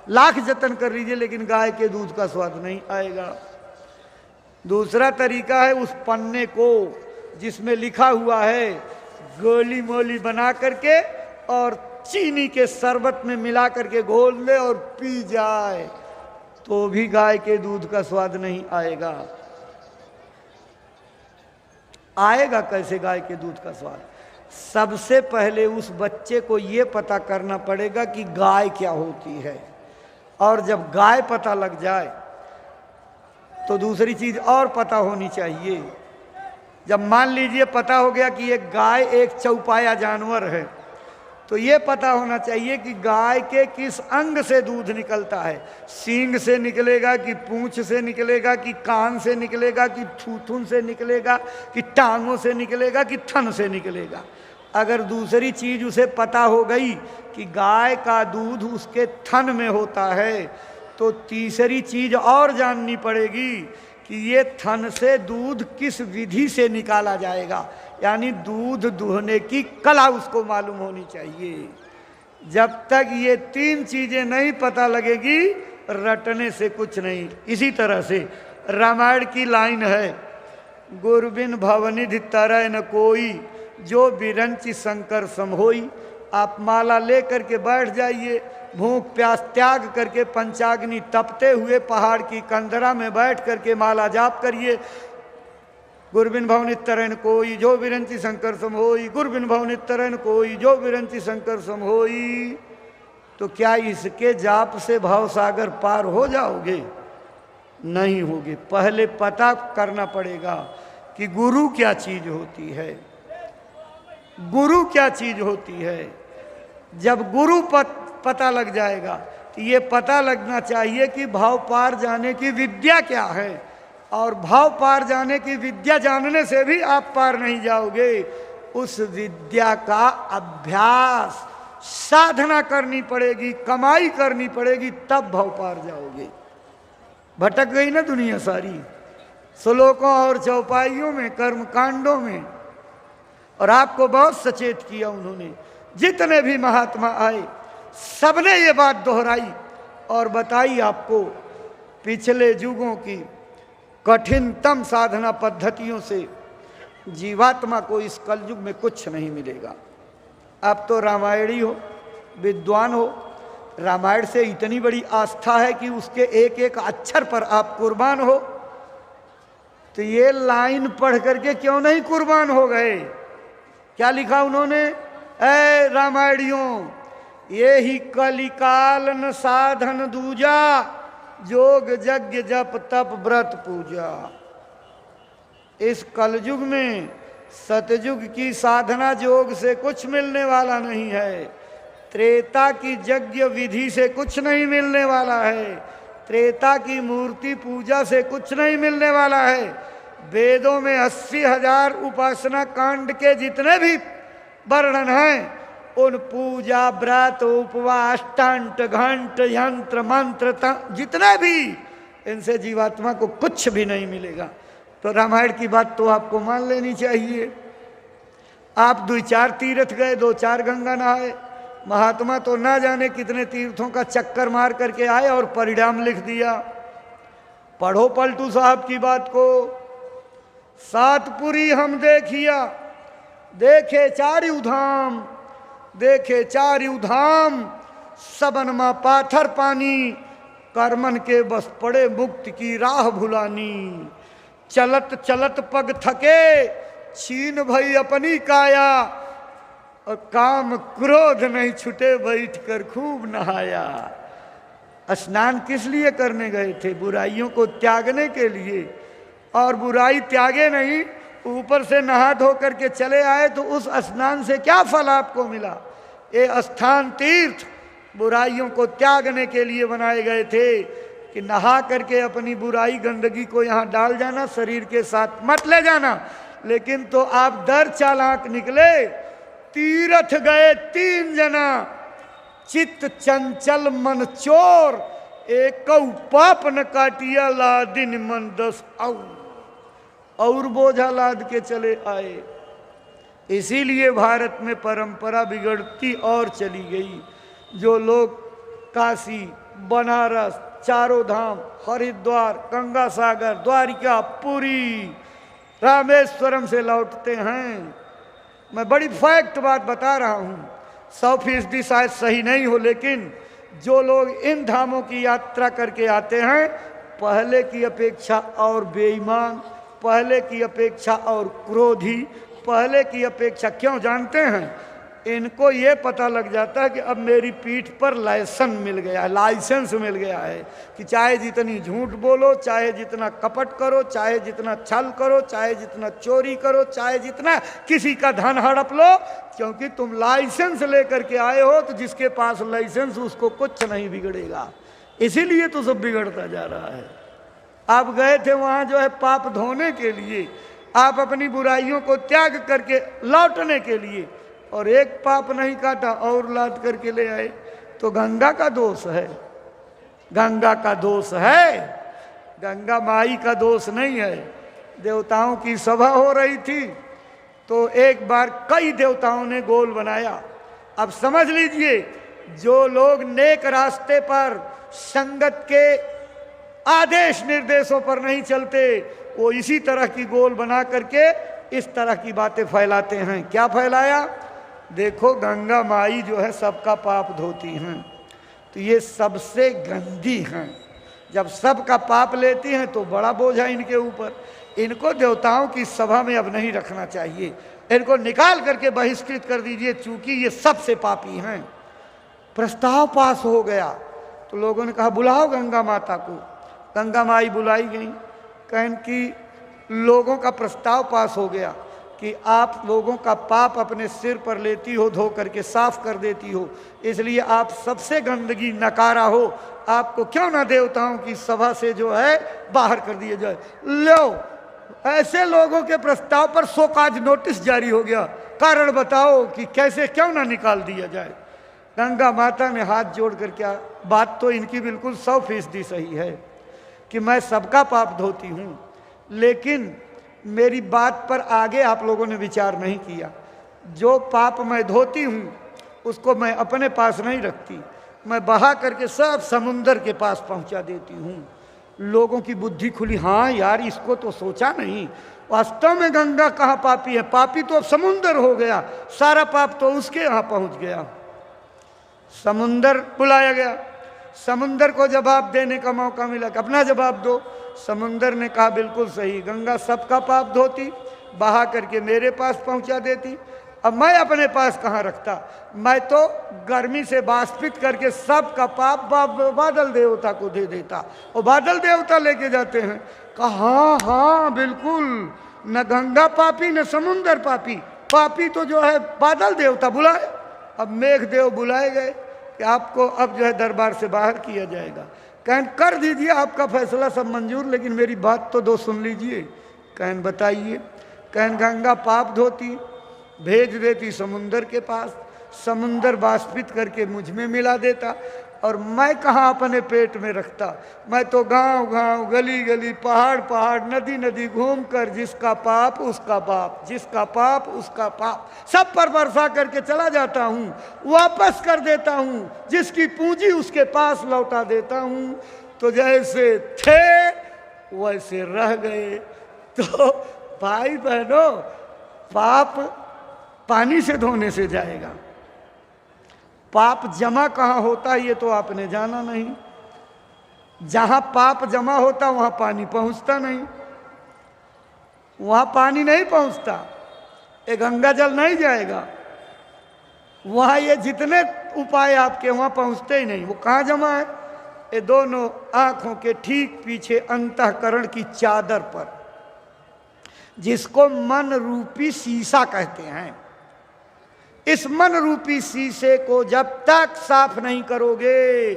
लाख जतन कर लीजिए, लेकिन गाय के दूध का स्वाद नहीं आएगा। दूसरा तरीका है, उस पन्ने को जिसमें लिखा हुआ है गोली मोली बना करके और चीनी के शरबत में मिला करके घोल ले और पी जाए, तो भी गाय के दूध का स्वाद नहीं आएगा। आएगा कैसे गाय के दूध का स्वाद? सबसे पहले उस बच्चे को ये पता करना पड़ेगा कि गाय क्या होती है, और जब गाय पता लग जाए तो दूसरी चीज और पता होनी चाहिए। जब मान लीजिए पता हो गया कि ये गाय एक चौपाया जानवर है, तो ये पता होना चाहिए कि गाय के किस अंग से दूध निकलता है। सींग से निकलेगा कि पूंछ से निकलेगा कि कान से निकलेगा कि थूथुन से निकलेगा कि टांगों से निकलेगा कि थन से निकलेगा। अगर दूसरी चीज उसे पता हो गई कि गाय का दूध उसके थन में होता है, तो तीसरी चीज और जाननी पड़ेगी कि ये थन से दूध किस विधि से निकाला जाएगा, यानी दूध दुहने की कला उसको मालूम होनी चाहिए। जब तक ये तीन चीजें नहीं पता लगेगी, रटने से कुछ नहीं। इसी तरह से रामायण की लाइन है, गुरबिन भवनिधि तरह न कोई, जो बिरंची शंकर समहोई। आप माला लेकर के बैठ जाइए, भूख प्यास त्याग करके पंचाग्नि तपते हुए पहाड़ की कंदरा में बैठ करके माला जाप करिए। गुरबिन भवनित तरन कोई जो बिरंची शंकर सम होई, गुरबिन भवनित तरन कोई जो बिरंची शंकर सम होई। तो क्या इसके जाप से भाव सागर पार हो जाओगे? नहीं होगे। पहले पता करना पड़ेगा कि गुरु क्या चीज होती है, गुरु क्या चीज होती है। जब गुरु पता लग जाएगा तो ये पता लगना चाहिए कि भाव पार जाने की विद्या क्या है, और भाव पार जाने की विद्या जानने से भी आप पार नहीं जाओगे। उस विद्या का अभ्यास साधना करनी पड़ेगी, कमाई करनी पड़ेगी, तब भाव पार जाओगे। भटक गई ना दुनिया सारी श्लोकों और चौपाइयों में, कर्म कांडों में, और आपको बहुत सचेत किया उन्होंने। जितने भी महात्मा आए सबने ये बात दोहराई और बताई आपको पिछले युगों की कठिनतम साधना पद्धतियों से जीवात्मा को इस कलयुग में कुछ नहीं मिलेगा। आप तो रामायणी हो, विद्वान हो, रामायण से इतनी बड़ी आस्था है कि उसके एक एक अक्षर पर आप कुर्बान हो, तो ये लाइन पढ़ करके क्यों नहीं कुर्बान हो गए? क्या लिखा उन्होंने? ऐ रामायणियों, ये ही कलिकाल न साधन दूजा, जोग यज्ञ जप तप व्रत पूजा। इस कलयुग में सतयुग की साधना योग से कुछ मिलने वाला नहीं है, त्रेता की यज्ञ विधि से कुछ नहीं मिलने वाला है, त्रेता की मूर्ति पूजा से कुछ नहीं मिलने वाला है। वेदों में 80,000 उपासना कांड के जितने भी वर्णन हैं, उन पूजा व्रत उपवास टांट घंट यंत्र मंत्र जितने भी, इनसे जीवात्मा को कुछ भी नहीं मिलेगा। तो रामायण की बात तो आपको मान लेनी चाहिए। आप 2-4 तीर्थ गए, 2-4 गंगा नहाए, महात्मा तो ना जाने कितने तीर्थों का चक्कर मार करके आए और परिणाम लिख दिया। पढ़ो पलटू साहब की बात को। सातपुरी हम देखिया, देखे चारिउ धाम, देखे चारिउ धाम, सबन मा पाथर पानी, कर्मन के बस पड़े मुक्ति की राह भुलानी। चलत चलत पग थके, छीन भई अपनी काया, और काम क्रोध नहीं छुटे बैठ कर खूब नहाया। स्नान किस लिए करने गए थे? बुराइयों को त्यागने के लिए, और बुराई त्यागे नहीं, ऊपर से नहा धो करके चले आए, तो उस स्नान से क्या फल आपको मिला? ये स्थान तीर्थ बुराइयों को त्यागने के लिए बनाए गए थे कि नहा करके अपनी बुराई गंदगी को यहाँ डाल जाना, शरीर के साथ मत ले जाना। लेकिन तो आप दर चालाक निकले। तीर्थ गए 3 जना, चित्त चंचल मन चोर, एक पाप न काटिया लादिन मन 10 और बोझा लाद के चले आए। इसीलिए भारत में परंपरा बिगड़ती और चली गई। जो लोग काशी, बनारस, चारों धाम, हरिद्वार, गंगा सागर, द्वारिका, पुरी, रामेश्वरम से लौटते हैं, मैं बड़ी फैक्ट बात बता रहा हूँ, 100% शायद सही नहीं हो, लेकिन जो लोग इन धामों की यात्रा करके आते हैं पहले की अपेक्षा और बेईमान, पहले की अपेक्षा और क्रोधी, पहले की अपेक्षा, क्यों जानते हैं? इनको ये पता लग जाता है कि अब मेरी पीठ पर लाइसेंस मिल गया है, लाइसेंस मिल गया है कि चाहे जितनी झूठ बोलो, चाहे जितना कपट करो, चाहे जितना छल करो, चाहे जितना चोरी करो, चाहे जितना किसी का धन हड़प लो, क्योंकि तुम लाइसेंस लेकर के आए हो, तो जिसके पास लाइसेंस उसको कुछ नहीं बिगड़ेगा। इसीलिए तो सब बिगड़ता जा रहा है। आप गए थे वहाँ जो है पाप धोने के लिए, आप अपनी बुराइयों को त्याग करके लौटने के लिए, और एक पाप नहीं काटा और लाद करके ले आए, तो गंगा का दोष है, गंगा का दोष है, गंगा माई का दोष नहीं है। देवताओं की सभा हो रही थी तो एक बार कई देवताओं ने गोल बनाया। अब समझ लीजिए, जो लोग नेक रास्ते पर संगत के आदेश निर्देशों पर नहीं चलते, वो इसी तरह की गोल बना करके इस तरह की बातें फैलाते हैं। क्या फैलाया? देखो, गंगा माई जो है सबका पाप धोती हैं, तो ये सबसे गंदी हैं। जब सबका पाप लेती हैं तो बड़ा बोझ है इनके ऊपर। इनको देवताओं की सभा में अब नहीं रखना चाहिए, इनको निकाल करके बहिष्कृत कर दीजिए, चूंकि ये सबसे पापी हैं। प्रस्ताव पास हो गया तो लोगों ने कहा बुलाओ गंगा माता को। गंगा माई बुलाई गई, कहन कि लोगों का प्रस्ताव पास हो गया कि आप लोगों का पाप अपने सिर पर लेती हो, धो करके साफ कर देती हो, इसलिए आप सबसे गंदगी नकारा हो, आपको क्यों ना देवताओं की सभा से जो है बाहर कर दिया जाए। लो, ऐसे लोगों के प्रस्ताव पर शोकाज नोटिस जारी हो गया। कारण बताओ कि कैसे, क्यों ना निकाल दिया जाए। गंगा माता ने हाथ जोड़ कर, क्या बात तो इनकी बिल्कुल 100% सही है कि मैं सबका पाप धोती हूँ, लेकिन मेरी बात पर आगे आप लोगों ने विचार नहीं किया। जो पाप मैं धोती हूँ उसको मैं अपने पास नहीं रखती, मैं बहा करके सब समुंदर के पास पहुँचा देती हूँ। लोगों की बुद्धि खुली, हाँ यार, इसको तो सोचा नहीं। वास्तव में गंगा कहाँ पापी है? पापी तो अब समुंदर हो गया, सारा पाप तो उसके यहाँ पहुँच गया। समुंदर बुलाया गया, समुंदर को जवाब देने का मौका मिला कि अपना जवाब दो। समुंदर ने कहा बिल्कुल सही, गंगा सबका पाप धोती, बहा करके मेरे पास पहुंचा देती, अब मैं अपने पास कहाँ रखता, मैं तो गर्मी से बाष्पित करके सबका पाप बादल देवता को दे देता, और बादल देवता लेके जाते हैं। कहा हाँ हाँ बिल्कुल, न गंगा पापी न समुंदर पापी, पापी तो जो है बादल देवता। बुलाए, अब मेघ देव बुलाए गए कि आपको अब जो है दरबार से बाहर किया जाएगा। कहन कर दीजिए, आपका फैसला सब मंजूर, लेकिन मेरी बात तो दो सुन लीजिए। कहन बताइए। कहन गंगा पाप धोती, भेज देती समुंदर के पास, समुंदर बाष्पित करके मुझ में मिला देता, और मैं कहाँ अपने पेट में रखता। मैं तो गांव गांव, गली गली, पहाड़ पहाड़, नदी नदी घूम कर जिसका पाप उसका बाप, जिसका पाप उसका पाप, सब पर बरसा करके चला जाता हूँ, वापस कर देता हूँ, जिसकी पूंजी उसके पास लौटा देता हूँ। तो जैसे थे वैसे रह गए। तो भाई बहनों, पाप पानी से धोने से जाएगा, पाप जमा कहाँ होता है ये तो आपने जाना नहीं। जहाँ पाप जमा होता वहाँ पानी पहुँचता नहीं, वहाँ पानी नहीं पहुँचता, ये गंगा जल नहीं जाएगा वहाँ। ये जितने उपाय आपके वहाँ पहुँचते ही नहीं। वो कहाँ जमा है? ये दोनों आँखों के ठीक पीछे अंतःकरण की चादर पर, जिसको मन रूपी शीशा कहते हैं। इस मन रूपी शीशे को जब तक साफ नहीं करोगे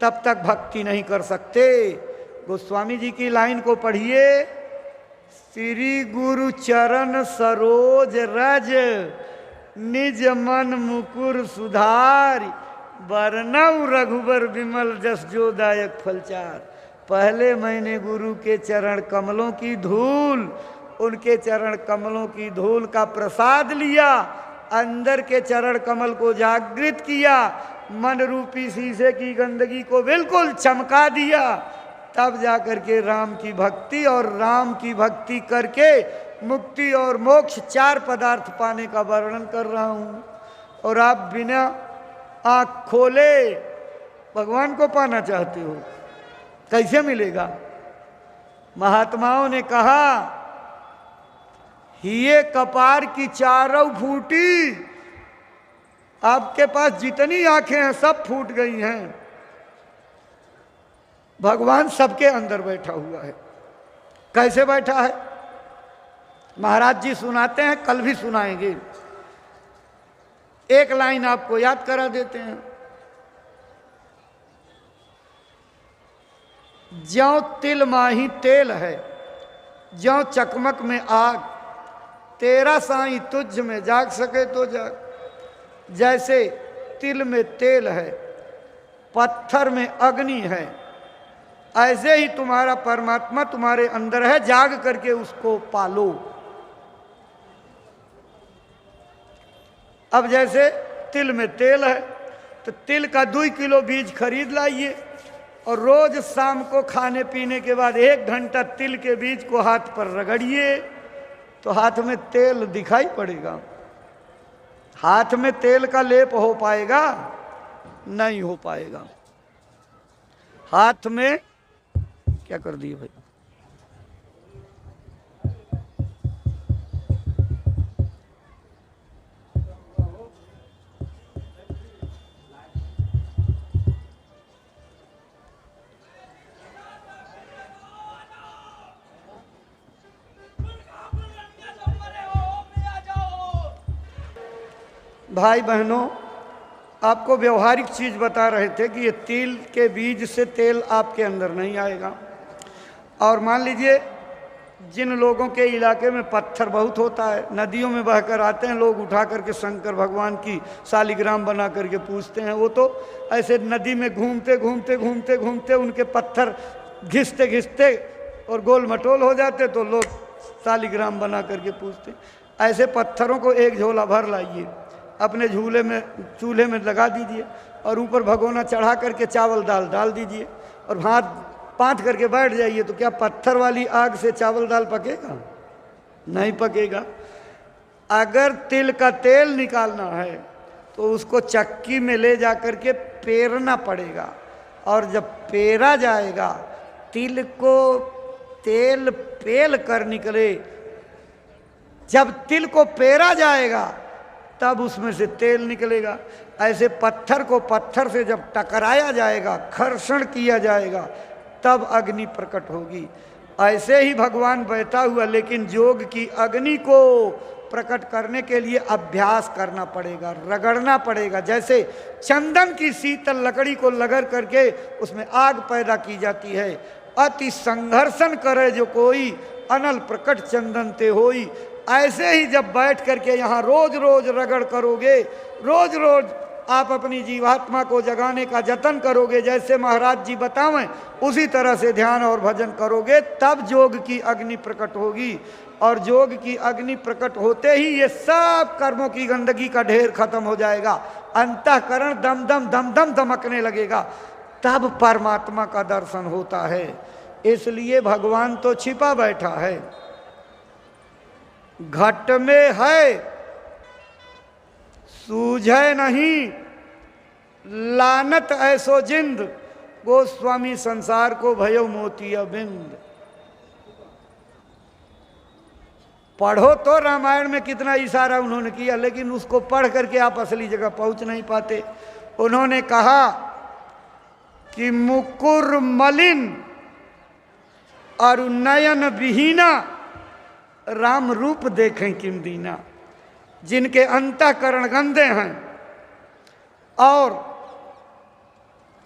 तब तक भक्ति नहीं कर सकते। गोस्वामी जी की लाइन को पढ़िए, श्री गुरु चरण सरोज रज, निज मन मुकुर सुधार, बरनऊ रघुबर विमल जस जो दायक फलचार। पहले मैंने गुरु के चरण कमलों की धूल, उनके चरण कमलों की धूल का प्रसाद लिया, अंदर के चरण कमल को जागृत किया, मन रूपी शीशे की गंदगी को बिल्कुल चमका दिया, तब जाकर के राम की भक्ति, और राम की भक्ति करके मुक्ति और मोक्ष 4 पदार्थ पाने का वर्णन कर रहा हूँ। और आप बिना आँख खोले भगवान को पाना चाहते हो, कैसे मिलेगा? महात्माओं ने कहा, हिये कपार की चारों फूटी, आपके पास जितनी आंखें हैं सब फूट गई हैं। भगवान सबके अंदर बैठा हुआ है। कैसे बैठा है? महाराज जी सुनाते हैं, कल भी सुनाएंगे। एक लाइन आपको याद करा देते हैं। ज्यों तिल माही तेल है, ज्यों चकमक में आग, तेरा साईं तुझ में जाग सके तो जाग। जैसे तिल में तेल है, पत्थर में अग्नि है, ऐसे ही तुम्हारा परमात्मा तुम्हारे अंदर है, जाग करके उसको पालो। अब जैसे तिल में तेल है तो तिल का 2 किलो बीज खरीद लाइए और रोज शाम को खाने पीने के बाद 1 घंटा तिल के बीज को हाथ पर रगड़िए तो हाथ में तेल दिखाई पड़ेगा। हाथ में तेल का लेप हो पाएगा? नहीं हो पाएगा। हाथ में क्या कर दिए भाई? भाई बहनों, आपको व्यवहारिक चीज़ बता रहे थे कि ये तिल के बीज से तेल आपके अंदर नहीं आएगा। और मान लीजिए जिन लोगों के इलाके में पत्थर बहुत होता है, नदियों में बहकर आते हैं लोग, उठा करके शंकर भगवान की शालिग्राम बना करके पूजते हैं। वो तो ऐसे नदी में घूमते घूमते घूमते घूमते उनके पत्थर घिसते घिसते और गोल मटोल हो जाते तो लोग शालिग्राम बना करके पूजते। ऐसे पत्थरों को एक झोला भर लाइए, अपने चूल्हे में लगा दीजिए और ऊपर भगोना चढ़ा करके चावल दाल डाल दीजिए और हाथ पाँच करके बैठ जाइए। तो क्या पत्थर वाली आग से चावल दाल पकेगा? नहीं पकेगा। अगर तिल का तेल निकालना है तो उसको चक्की में ले जा करके पेरना पड़ेगा और जब पेरा जाएगा, तिल को तेल पेल कर निकले, जब तिल को पेरा जाएगा तब उसमें से तेल निकलेगा। ऐसे पत्थर को पत्थर से जब टकराया जाएगा, घर्षण किया जाएगा, तब अग्नि प्रकट होगी। ऐसे ही भगवान बैठा हुआ, लेकिन योग की अग्नि को प्रकट करने के लिए अभ्यास करना पड़ेगा, रगड़ना पड़ेगा। जैसे चंदन की शीतल लकड़ी को रगड़ करके उसमें आग पैदा की जाती है। अति संघर्षण करे जो कोई, अनल प्रकट चंदन ते होई। ऐसे ही जब बैठ करके यहाँ रोज रोज रगड़ करोगे, रोज रोज आप अपनी जीवात्मा को जगाने का जतन करोगे, जैसे महाराज जी बतावें उसी तरह से ध्यान और भजन करोगे, तब योग की अग्नि प्रकट होगी। और योग की अग्नि प्रकट होते ही ये सब कर्मों की गंदगी का ढेर खत्म हो जाएगा। अंतःकरण दम दम दम दम दमकने लगेगा, तब परमात्मा का दर्शन होता है। इसलिए भगवान तो छिपा बैठा है, घट में है, सूझे नहीं, लानत ऐसो जिंद, गोस्वामी संसार को भयो मोतिया बिंद। पढ़ो तो रामायण में कितना इशारा उन्होंने किया, लेकिन उसको पढ़ करके आप असली जगह पहुंच नहीं पाते। उन्होंने कहा कि मुकुर मलिन और नयन विहीना, राम रूप देखें किम दीना। जिनके अंतःकरण गंदे हैं और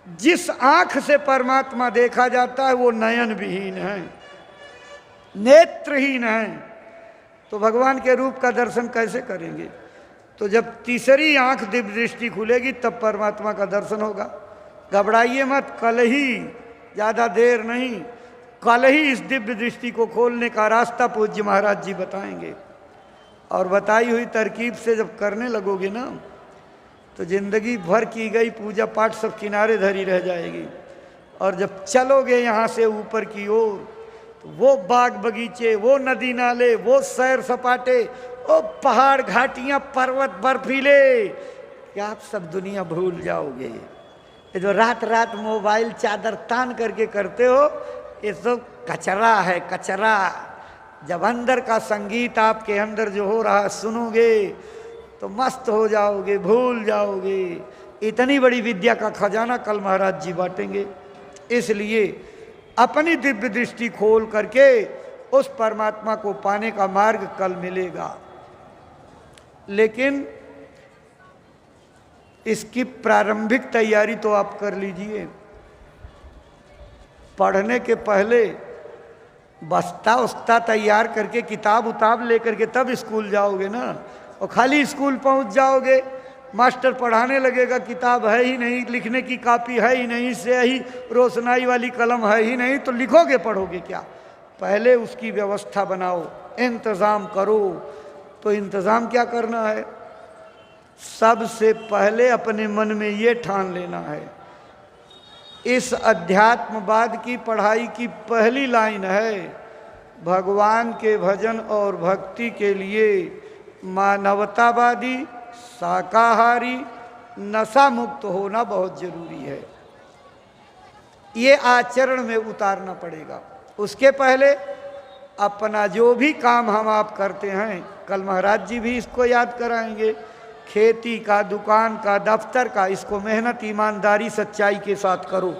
जिस आंख से परमात्मा देखा जाता है वो नयन विहीन है, नेत्रहीन है, तो भगवान के रूप का दर्शन कैसे करेंगे? तो जब तीसरी आंख दिव्य दृष्टि खुलेगी तब परमात्मा का दर्शन होगा। घबराइए मत, कल ही, ज़्यादा देर नहीं, कल ही इस दिव्य दृष्टि को खोलने का रास्ता पूज्य महाराज जी बताएंगे। और बताई हुई तरकीब से जब करने लगोगे ना, तो जिंदगी भर की गई पूजा पाठ सब किनारे धरी रह जाएगी। और जब चलोगे यहाँ से ऊपर की ओर, तो वो बाग बगीचे, वो नदी नाले, वो सैर सपाटे, वो पहाड़ घाटियाँ पर्वत बर्फीले, क्या आप सब दुनिया भूल जाओगे। ये जो रात रात मोबाइल चादर तान करके करते हो, ये सब कचरा है, कचरा। जब अंदर का संगीत आपके अंदर जो हो रहा सुनोगे तो मस्त हो जाओगे, भूल जाओगे। इतनी बड़ी विद्या का खजाना कल महाराज जी बांटेंगे। इसलिए अपनी दिव्य दृष्टि खोल करके उस परमात्मा को पाने का मार्ग कल मिलेगा। लेकिन इसकी प्रारंभिक तैयारी तो आप कर लीजिए। पढ़ने के पहले बस्ता उस्ता तैयार करके किताब उताब लेकर के तब स्कूल जाओगे ना। और खाली स्कूल पहुंच जाओगे, मास्टर पढ़ाने लगेगा, किताब है ही नहीं, लिखने की कॉपी है ही नहीं, स्याही रोशनाई वाली कलम है ही नहीं, तो लिखोगे पढ़ोगे क्या? पहले उसकी व्यवस्था बनाओ, इंतज़ाम करो। तो इंतज़ाम क्या करना है? सबसे पहले अपने मन में ये ठान लेना है, इस अध्यात्मवाद की पढ़ाई की पहली लाइन है, भगवान के भजन और भक्ति के लिए मानवतावादी, शाकाहारी, नशा मुक्त होना बहुत जरूरी है। ये आचरण में उतारना पड़ेगा। उसके पहले अपना जो भी काम हम आप करते हैं, कल महाराज जी भी इसको याद कराएंगे, खेती का, दुकान का, दफ्तर का, इसको मेहनत, ईमानदारी, सच्चाई के साथ करो।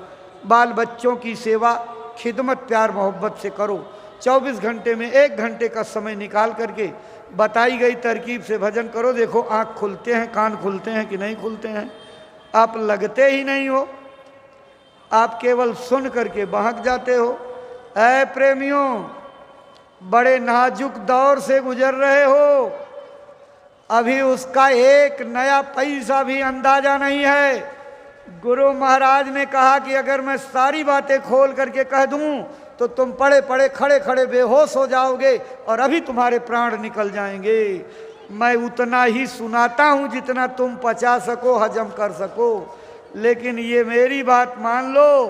बाल बच्चों की सेवा, खिदमत, प्यार मोहब्बत से करो। 24 घंटे में 1 घंटे का समय निकाल करके बताई गई तरकीब से भजन करो। देखो आँख खुलते हैं, कान खुलते हैं कि नहीं खुलते हैं। आप लगते ही नहीं हो, आप केवल सुन करके बहक जाते हो। ऐ प्रेमियों, बड़े नाजुक दौर से गुजर रहे हो, अभी उसका एक नया पैसा भी अंदाजा नहीं है। गुरु महाराज ने कहा कि अगर मैं सारी बातें खोल करके कह दूं तो तुम पड़े पड़े खड़े खड़े बेहोश हो जाओगे और अभी तुम्हारे प्राण निकल जाएंगे। मैं उतना ही सुनाता हूं जितना तुम पचा सको, हजम कर सको। लेकिन ये मेरी बात मान लो,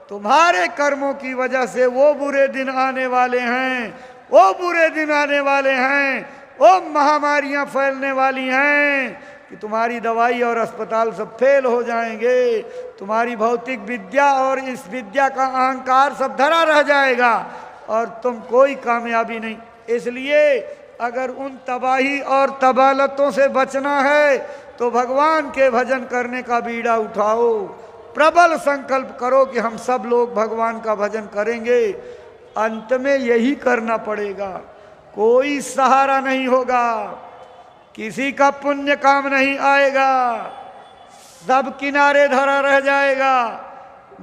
तुम्हारे कर्मों की वजह से वो बुरे दिन आने वाले हैं, वो बुरे दिन आने वाले हैं, वो महामारियां फैलने वाली हैं कि तुम्हारी दवाई और अस्पताल सब फेल हो जाएंगे। तुम्हारी भौतिक विद्या और इस विद्या का अहंकार सब धरा रह जाएगा और तुम कोई कामयाबी नहीं। इसलिए अगर उन तबाही और तबालतों से बचना है तो भगवान के भजन करने का बीड़ा उठाओ। प्रबल संकल्प करो कि हम सब लोग भगवान का भजन करेंगे। अंत में यही करना पड़ेगा, कोई सहारा नहीं होगा, किसी का पुण्य काम नहीं आएगा, सब किनारे धरा रह जाएगा।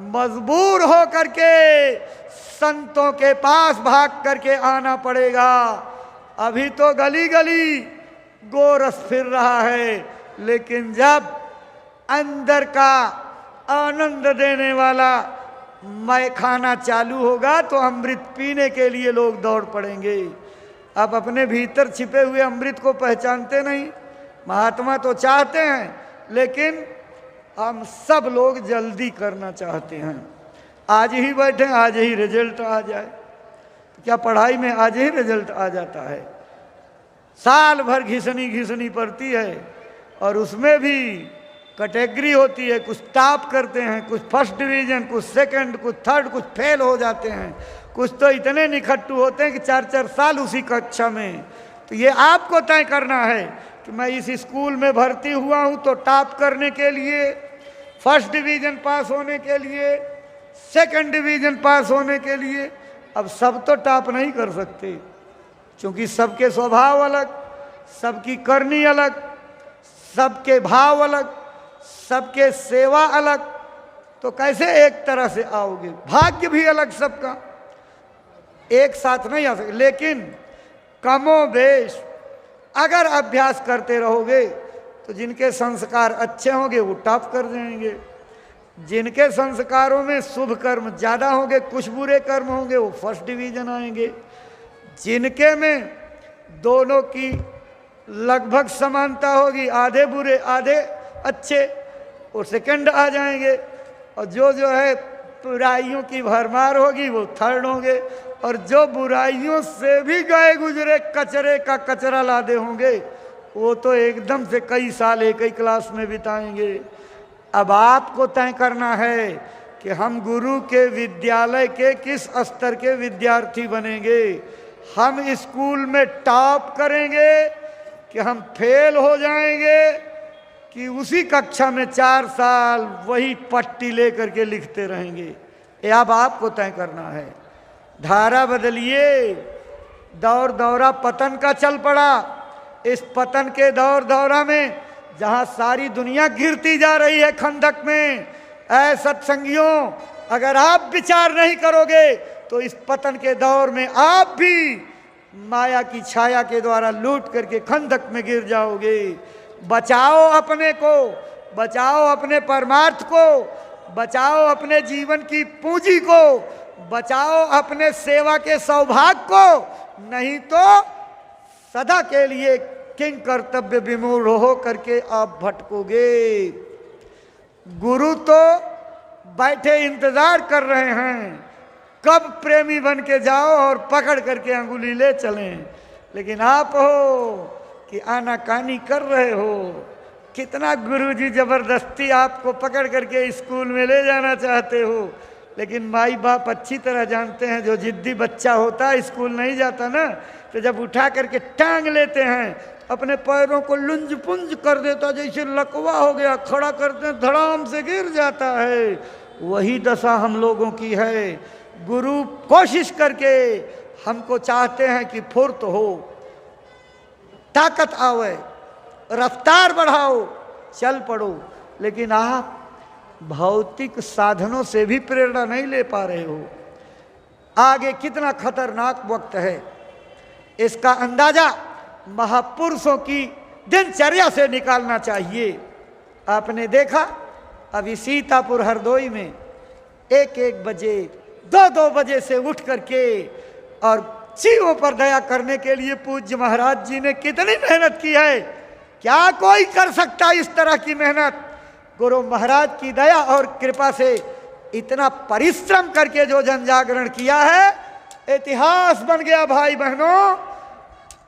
मजबूर हो करके संतों के पास भाग करके आना पड़ेगा। अभी तो गली गली गोरस फिर रहा है, लेकिन जब अंदर का आनंद देने वाला मैखाना चालू होगा तो अमृत पीने के लिए लोग दौड़ पड़ेंगे। आप अपने भीतर छिपे हुए अमृत को पहचानते नहीं। महात्मा तो चाहते हैं, लेकिन हम सब लोग जल्दी करना चाहते हैं। आज ही बैठे, आज ही रिजल्ट आ जाए। तो क्या पढ़ाई में आज ही रिजल्ट आ जाता है? साल भर घिसनी घिसनी पड़ती है और उसमें भी कैटेगरी होती है। कुछ टॉप करते हैं, कुछ फर्स्ट डिवीजन, कुछ सेकंड, कुछ थर्ड, कुछ फेल हो जाते हैं। कुछ तो इतने निखट्टू होते हैं कि 4-4 साल उसी कक्षा में। तो ये आपको तय करना है कि मैं इस स्कूल में भर्ती हुआ हूँ तो टॉप करने के लिए, फर्स्ट डिवीजन पास होने के लिए, सेकंड डिवीजन पास होने के लिए। अब सब तो टॉप नहीं कर सकते, क्योंकि सबके स्वभाव अलग, सबकी करनी अलग, सबके भाव अलग, सबके सेवा अलग। तो कैसे एक तरह से आओगे? भाग्य भी अलग सबका, एक साथ नहीं आ सकते। लेकिन कमोबेश अगर अभ्यास करते रहोगे तो जिनके संस्कार अच्छे होंगे वो टॉप कर जाएंगे, जिनके संस्कारों में शुभ कर्म ज़्यादा होंगे, कुछ बुरे कर्म होंगे, वो फर्स्ट डिवीजन आएंगे। जिनके में दोनों की लगभग समानता होगी, आधे बुरे आधे अच्छे, वो सेकंड आ जाएंगे। और जो है बुराइयों की भरमार होगी वो थर्ड होंगे। और जो बुराइयों से भी गए गुजरे कचरे का कचरा लादे होंगे वो तो एकदम से कई साल एक ही क्लास में बिताएंगे। अब आपको तय करना है कि हम गुरु के विद्यालय के किस स्तर के विद्यार्थी बनेंगे। हम स्कूल में टॉप करेंगे कि हम फेल हो जाएंगे, कि उसी कक्षा में 4 साल वही पट्टी लेकर के लिखते रहेंगे। ये अब आपको तय करना है। धारा बदलिए। दौर दौरा पतन का चल पड़ा। इस पतन के दौर दौरा में जहां सारी दुनिया गिरती जा रही है खंडक में, ऐ सत्संगियों, अगर आप विचार नहीं करोगे तो इस पतन के दौर में आप भी माया की छाया के द्वारा लूट करके खंडक में गिर जाओगे। बचाओ अपने को, बचाओ अपने परमार्थ को, बचाओ अपने जीवन की पूंजी को, बचाओ अपने सेवा के सौभाग्य को, नहीं तो सदा के लिए किंग कर्तव्य विमूढ़ हो करके आप भटकोगे। गुरु तो बैठे इंतजार कर रहे हैं कब प्रेमी बन के जाओ और पकड़ करके अंगुली ले चलें, लेकिन आप हो कि आनाकानी कर रहे हो। कितना गुरुजी जबरदस्ती आपको पकड़ करके स्कूल में ले जाना चाहते हो, लेकिन माई बाप अच्छी तरह जानते हैं जो जिद्दी बच्चा होता है स्कूल नहीं जाता ना, तो जब उठा करके टांग लेते हैं, अपने पैरों को लुंज पुंज कर देता, जैसे लकवा हो गया, खड़ा करते हैं धड़ाम से गिर जाता है। वही दशा हम लोगों की है। गुरु कोशिश करके हमको चाहते हैं कि फुर्त हो, ताकत आवे, रफ्तार बढ़ाओ, चल पड़ो, लेकिन आप भौतिक साधनों से भी प्रेरणा नहीं ले पा रहे हो। आगे कितना खतरनाक वक्त है इसका अंदाजा महापुरुषों की दिनचर्या से निकालना चाहिए। आपने देखा अभी सीतापुर हरदोई में 1-1 बजे 2-2 बजे से उठ करके और जीवों पर दया करने के लिए पूज्य महाराज जी ने कितनी मेहनत की है। क्या कोई कर सकता इस तरह की मेहनत? गुरु महाराज की दया और कृपा से इतना परिश्रम करके जो जन जागरण किया है, इतिहास बन गया भाई बहनों।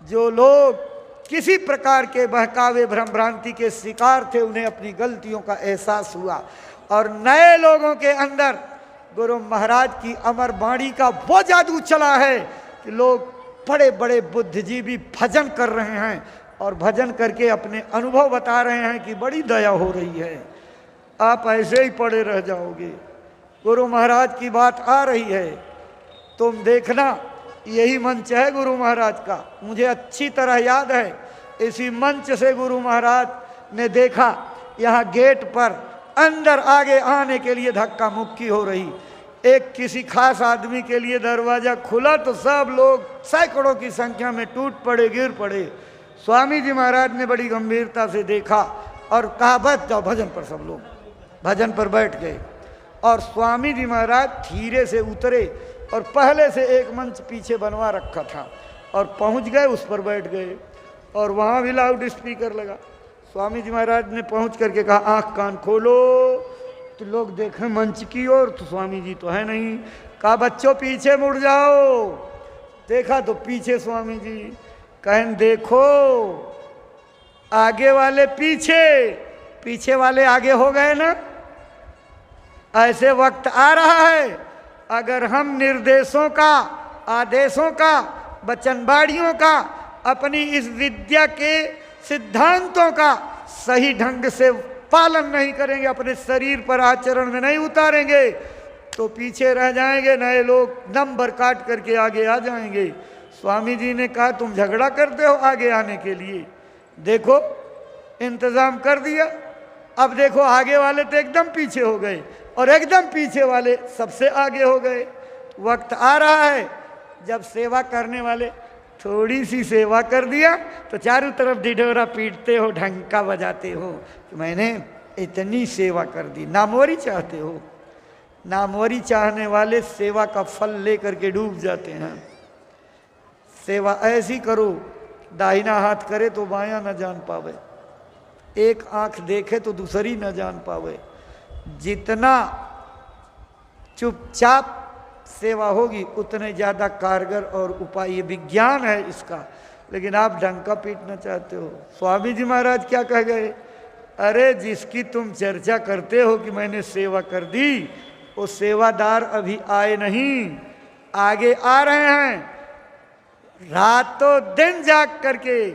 जो लोग किसी प्रकार के बहकावे भ्रम भ्रांति के शिकार थे, उन्हें अपनी गलतियों का एहसास हुआ और नए लोगों के अंदर गुरु महाराज की अमर वाणी का वो जादू चला है कि लोग बड़े बड़े बुद्धिजीवी भजन कर रहे हैं और भजन करके अपने अनुभव बता रहे हैं कि बड़ी दया हो रही है। आप ऐसे ही पड़े रह जाओगे। गुरु महाराज की बात आ रही है, तुम देखना, यही मंच है गुरु महाराज का। मुझे अच्छी तरह याद है, इसी मंच से गुरु महाराज ने देखा यहाँ गेट पर अंदर आगे आने के लिए धक्का मुक्की हो रही। एक किसी खास आदमी के लिए दरवाजा खुला तो सब लोग सैकड़ों की संख्या में टूट पड़े, गिर पड़े। स्वामी जी महाराज ने बड़ी गंभीरता से देखा और कहा बस जाओ भजन पर। सब लोग भजन पर बैठ गए और स्वामी जी महाराज धीरे से उतरे और पहले से एक मंच पीछे बनवा रखा था और पहुंच गए, उस पर बैठ गए और वहाँ भी लाउड स्पीकर लगा। स्वामी जी महाराज ने पहुंच करके कहा आंख कान खोलो, तो लोग देखें मंच की ओर, तो स्वामी जी तो है नहीं। कहा बच्चों पीछे मुड़ जाओ। देखा तो पीछे स्वामी जी। कहें देखो आगे वाले पीछे, पीछे वाले आगे हो गए ना। ऐसे वक्त आ रहा है, अगर हम निर्देशों का, आदेशों का, वचनबाड़ियों का, अपनी इस विद्या के सिद्धांतों का सही ढंग से पालन नहीं करेंगे, अपने शरीर पर आचरण में नहीं उतारेंगे, तो पीछे रह जाएंगे। नए लोग नंबर काट करके आगे आ जाएंगे। स्वामी जी ने कहा तुम झगड़ा करते हो आगे आने के लिए, देखो इंतजाम कर दिया। अब देखो आगे वाले तो एकदम पीछे हो गए और एकदम पीछे वाले सबसे आगे हो गए। वक्त आ रहा है जब सेवा करने वाले थोड़ी सी सेवा कर दिया तो चारों तरफ ढिढोरा पीटते हो, ढंका बजाते हो कि मैंने इतनी सेवा कर दी। नामवरी चाहते हो। नामवरी चाहने वाले सेवा का फल लेकर के डूब जाते हैं। सेवा ऐसी करो, दाहिना हाथ करे तो बायां न जान पावे, एक आंख देखे तो दूसरी न जान पावे। जितना चुपचाप सेवा होगी उतने ज़्यादा कारगर और उपाय, ये विज्ञान है इसका। लेकिन आप डंका पीटना चाहते हो। स्वामी जी महाराज क्या कह गए? अरे जिसकी तुम चर्चा करते हो कि मैंने सेवा कर दी, वो सेवादार अभी आए नहीं, आगे आ रहे हैं। रातों दिन जाग करके,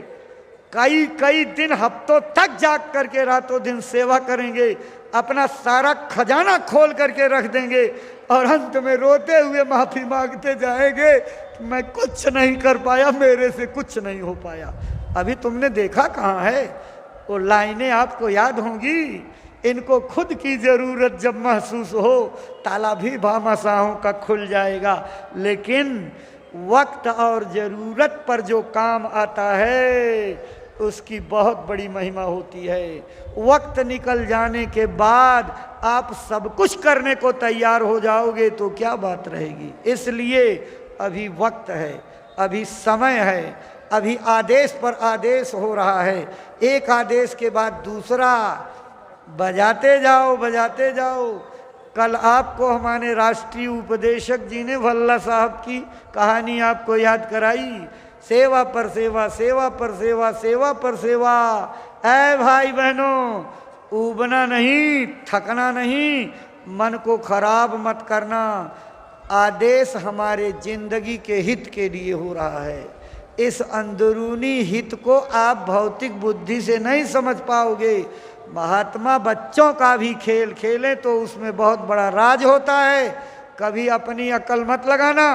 कई कई दिन हफ्तों तक जाग करके रातों दिन सेवा करेंगे, अपना सारा खजाना खोल करके रख देंगे और अंत में रोते हुए माफी मांगते जाएंगे, मैं कुछ नहीं कर पाया, मेरे से कुछ नहीं हो पाया। अभी तुमने देखा कहाँ है? वो लाइनें आपको याद होंगी, इनको खुद की जरूरत जब महसूस हो, ताला भी भामाशाहों का खुल जाएगा। लेकिन वक्त और जरूरत पर जो काम आता है उसकी बहुत बड़ी महिमा होती है। वक्त निकल जाने के बाद आप सब कुछ करने को तैयार हो जाओगे तो क्या बात रहेगी। इसलिए अभी वक्त है, अभी समय है, अभी आदेश पर आदेश हो रहा है, एक आदेश के बाद दूसरा, बजाते जाओ बजाते जाओ। कल आपको हमारे राष्ट्रीय उपदेशक जी ने भल्ला साहब की कहानी आपको याद कराई, सेवा पर सेवा, सेवा पर सेवा, सेवा पर सेवा। ऐ भाई बहनों, ऊबना नहीं, थकना नहीं, मन को खराब मत करना। आदेश हमारे जिंदगी के हित के लिए हो रहा है। इस अंदरूनी हित को आप भौतिक बुद्धि से नहीं समझ पाओगे। महात्मा बच्चों का भी खेल खेलें तो उसमें बहुत बड़ा राज होता है। कभी अपनी अकल मत लगाना,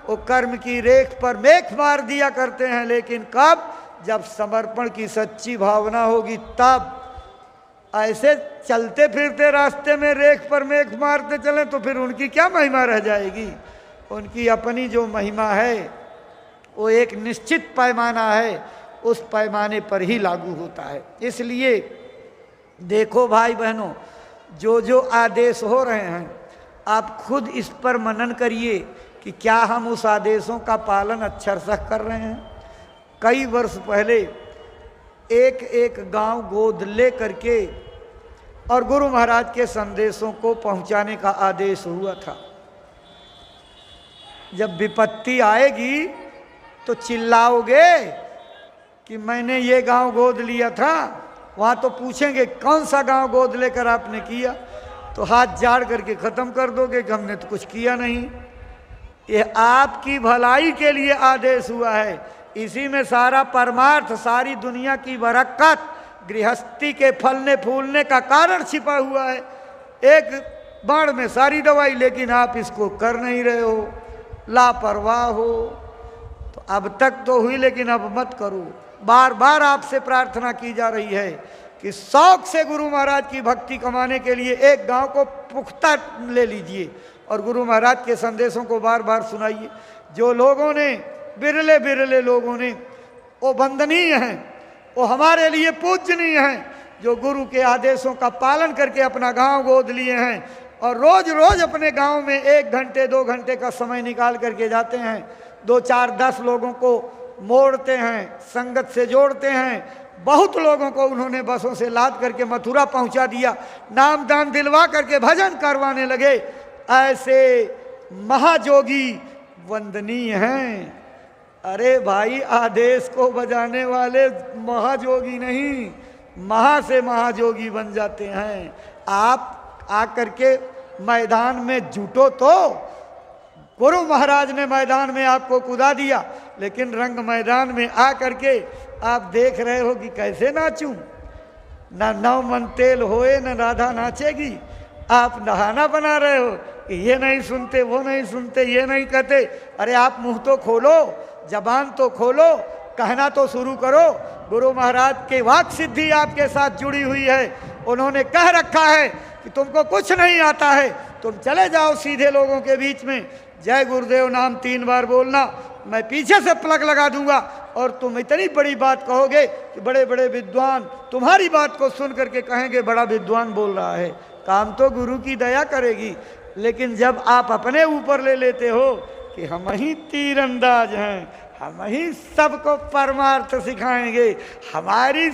वो कर्म की रेख पर मेख मार दिया करते हैं, लेकिन कब? जब समर्पण की सच्ची भावना होगी तब। ऐसे चलते फिरते रास्ते में रेख पर मेख मारते चलें तो फिर उनकी क्या महिमा रह जाएगी। उनकी अपनी जो महिमा है वो एक निश्चित पैमाना है, उस पैमाने पर ही लागू होता है। इसलिए देखो भाई बहनों, जो जो आदेश हो रहे हैं आप खुद इस पर मनन करिए कि क्या हम उस आदेशों का पालन अक्षर सह कर रहे हैं। कई वर्ष पहले एक एक गांव गोद ले करके और गुरु महाराज के संदेशों को पहुंचाने का आदेश हुआ था। जब विपत्ति आएगी तो चिल्लाओगे कि मैंने ये गांव गोद लिया था, वहाँ तो पूछेंगे कौन सा गांव गोद लेकर आपने किया, तो हाथ जाड़ करके ख़त्म कर दोगे कि हमने तो कुछ किया नहीं। ये आपकी भलाई के लिए आदेश हुआ है। इसी में सारा परमार्थ, सारी दुनिया की बरकत, गृहस्थी के फलने फूलने का कारण छिपा हुआ है। एक बाण में सारी दवाई, लेकिन आप इसको कर नहीं रहे हो, लापरवाह हो। तो अब तक तो हुई, लेकिन अब मत करो। बार बार आपसे प्रार्थना की जा रही है कि शौक से गुरु महाराज की भक्ति कमाने के लिए एक गांव को पुख्ता ले लीजिए और गुरु महाराज के संदेशों को बार बार सुनाइए। जो लोगों ने, बिरले बिरले लोगों ने, वो वंदनीय हैं, वो हमारे लिए पूजनीय हैं, जो गुरु के आदेशों का पालन करके अपना गांव गोद लिए हैं और रोज रोज अपने गांव में 1 घंटे 2 घंटे का समय निकाल करके जाते हैं। 2 4 10 लोगों को मोड़ते हैं, संगत से जोड़ते हैं। बहुत लोगों को उन्होंने बसों से लाद करके मथुरा पहुंचा दिया, नाम दान दिलवा करके भजन करवाने लगे। ऐसे महाजोगी वंदनीय हैं। अरे भाई, आदेश को बजाने वाले महाजोगी नहीं, महा से महाजोगी बन जाते हैं। आप आकर के मैदान में जुटो तो गुरु महाराज ने मैदान में आपको कुदा दिया, लेकिन रंग मैदान में आ करके आप देख रहे हो कि कैसे नाचूं। ना नौ मन तेल होए न राधा नाचेगी। आप नहाना बना रहे हो कि ये नहीं सुनते, वो नहीं सुनते, ये नहीं कहते। अरे आप मुंह तो खोलो, जबान तो खोलो, कहना तो शुरू करो। गुरु महाराज के वाक सिद्धि आपके साथ जुड़ी हुई है। उन्होंने कह रखा है कि तुमको कुछ नहीं आता है, तुम चले जाओ सीधे लोगों के बीच में, जय गुरुदेव नाम 3 बार बोलना, मैं पीछे से प्लग लगा दूंगा और तुम इतनी बड़ी बात कहोगे कि बड़े बड़े विद्वान तुम्हारी बात को सुन करके कहेंगे बड़ा विद्वान बोल रहा है। काम तो गुरु की दया करेगी, लेकिन जब आप अपने ऊपर ले लेते हो कि हम ही तीरंदाज हैं, हम ही सबको परमार्थ सिखाएंगे, हमारी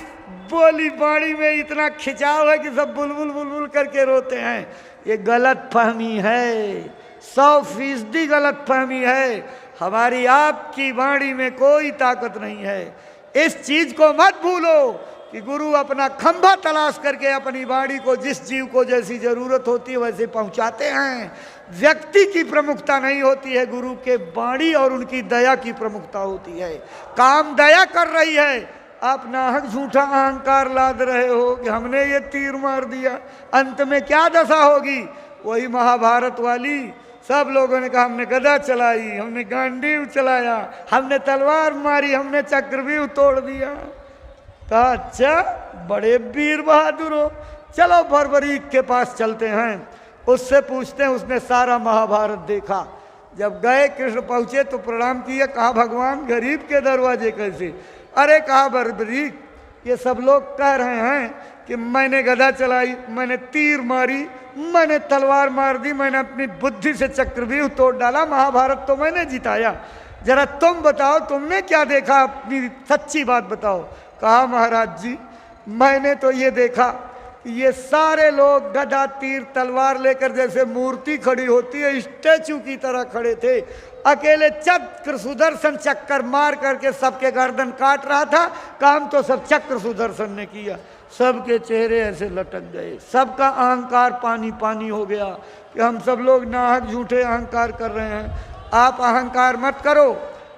बोली बाणी में इतना खिंचाव है कि सब बुलबुल बुलबुल करके रोते हैं, ये गलत फहमी है, 100% गलत फहमी है। हमारी आपकी वाणी में कोई ताकत नहीं है। इस चीज को मत भूलो कि गुरु अपना खंभा तलाश करके अपनी वाणी को जिस जीव को जैसी जरूरत होती है वैसे पहुंचाते हैं। व्यक्ति की प्रमुखता नहीं होती है, गुरु के वाणी और उनकी दया की प्रमुखता होती है। काम दया कर रही है, आप नाहक झूठा अहंकार लाद रहे हो कि हमने ये तीर मार दिया, अंत में क्या दशा होगी? वही महाभारत वाली, सब लोगों ने कहा हमने गदा चलाई, हमने गांडीव चलाया, हमने तलवार मारी, हमने चक्रव्यूह तोड़ दिया। कहा अच्छा बड़े वीर बहादुर हो, चलो बर्बरीक के पास चलते हैं, उससे पूछते हैं। उसने सारा महाभारत देखा। जब गए कृष्ण पहुंचे तो प्रणाम किया, कहा भगवान गरीब के दरवाजे कैसे? अरे कहा बर्बरीक, ये सब लोग कह रहे हैं कि मैंने गदा चलाई, मैंने तीर मारी, मैंने तलवार मार दी, मैंने अपनी बुद्धि से चक्रव्यूह तोड़ डाला, महाभारत तो मैंने जिताया। जरा तुम बताओ तुमने क्या देखा, अपनी सच्ची बात बताओ। कहा महाराज जी मैंने तो ये देखा कि ये सारे लोग गदा तीर तलवार लेकर जैसे मूर्ति खड़ी होती है स्टैचू की तरह खड़े थे। अकेले चक्र सुदर्शन चक्कर मार करके सबके गर्दन काट रहा था। काम तो सब चक्र सुदर्शन ने किया। सबके चेहरे ऐसे लटक गए, सबका अहंकार पानी पानी हो गया कि हम सब लोग नाहक झूठे अहंकार कर रहे हैं। आप अहंकार मत करो।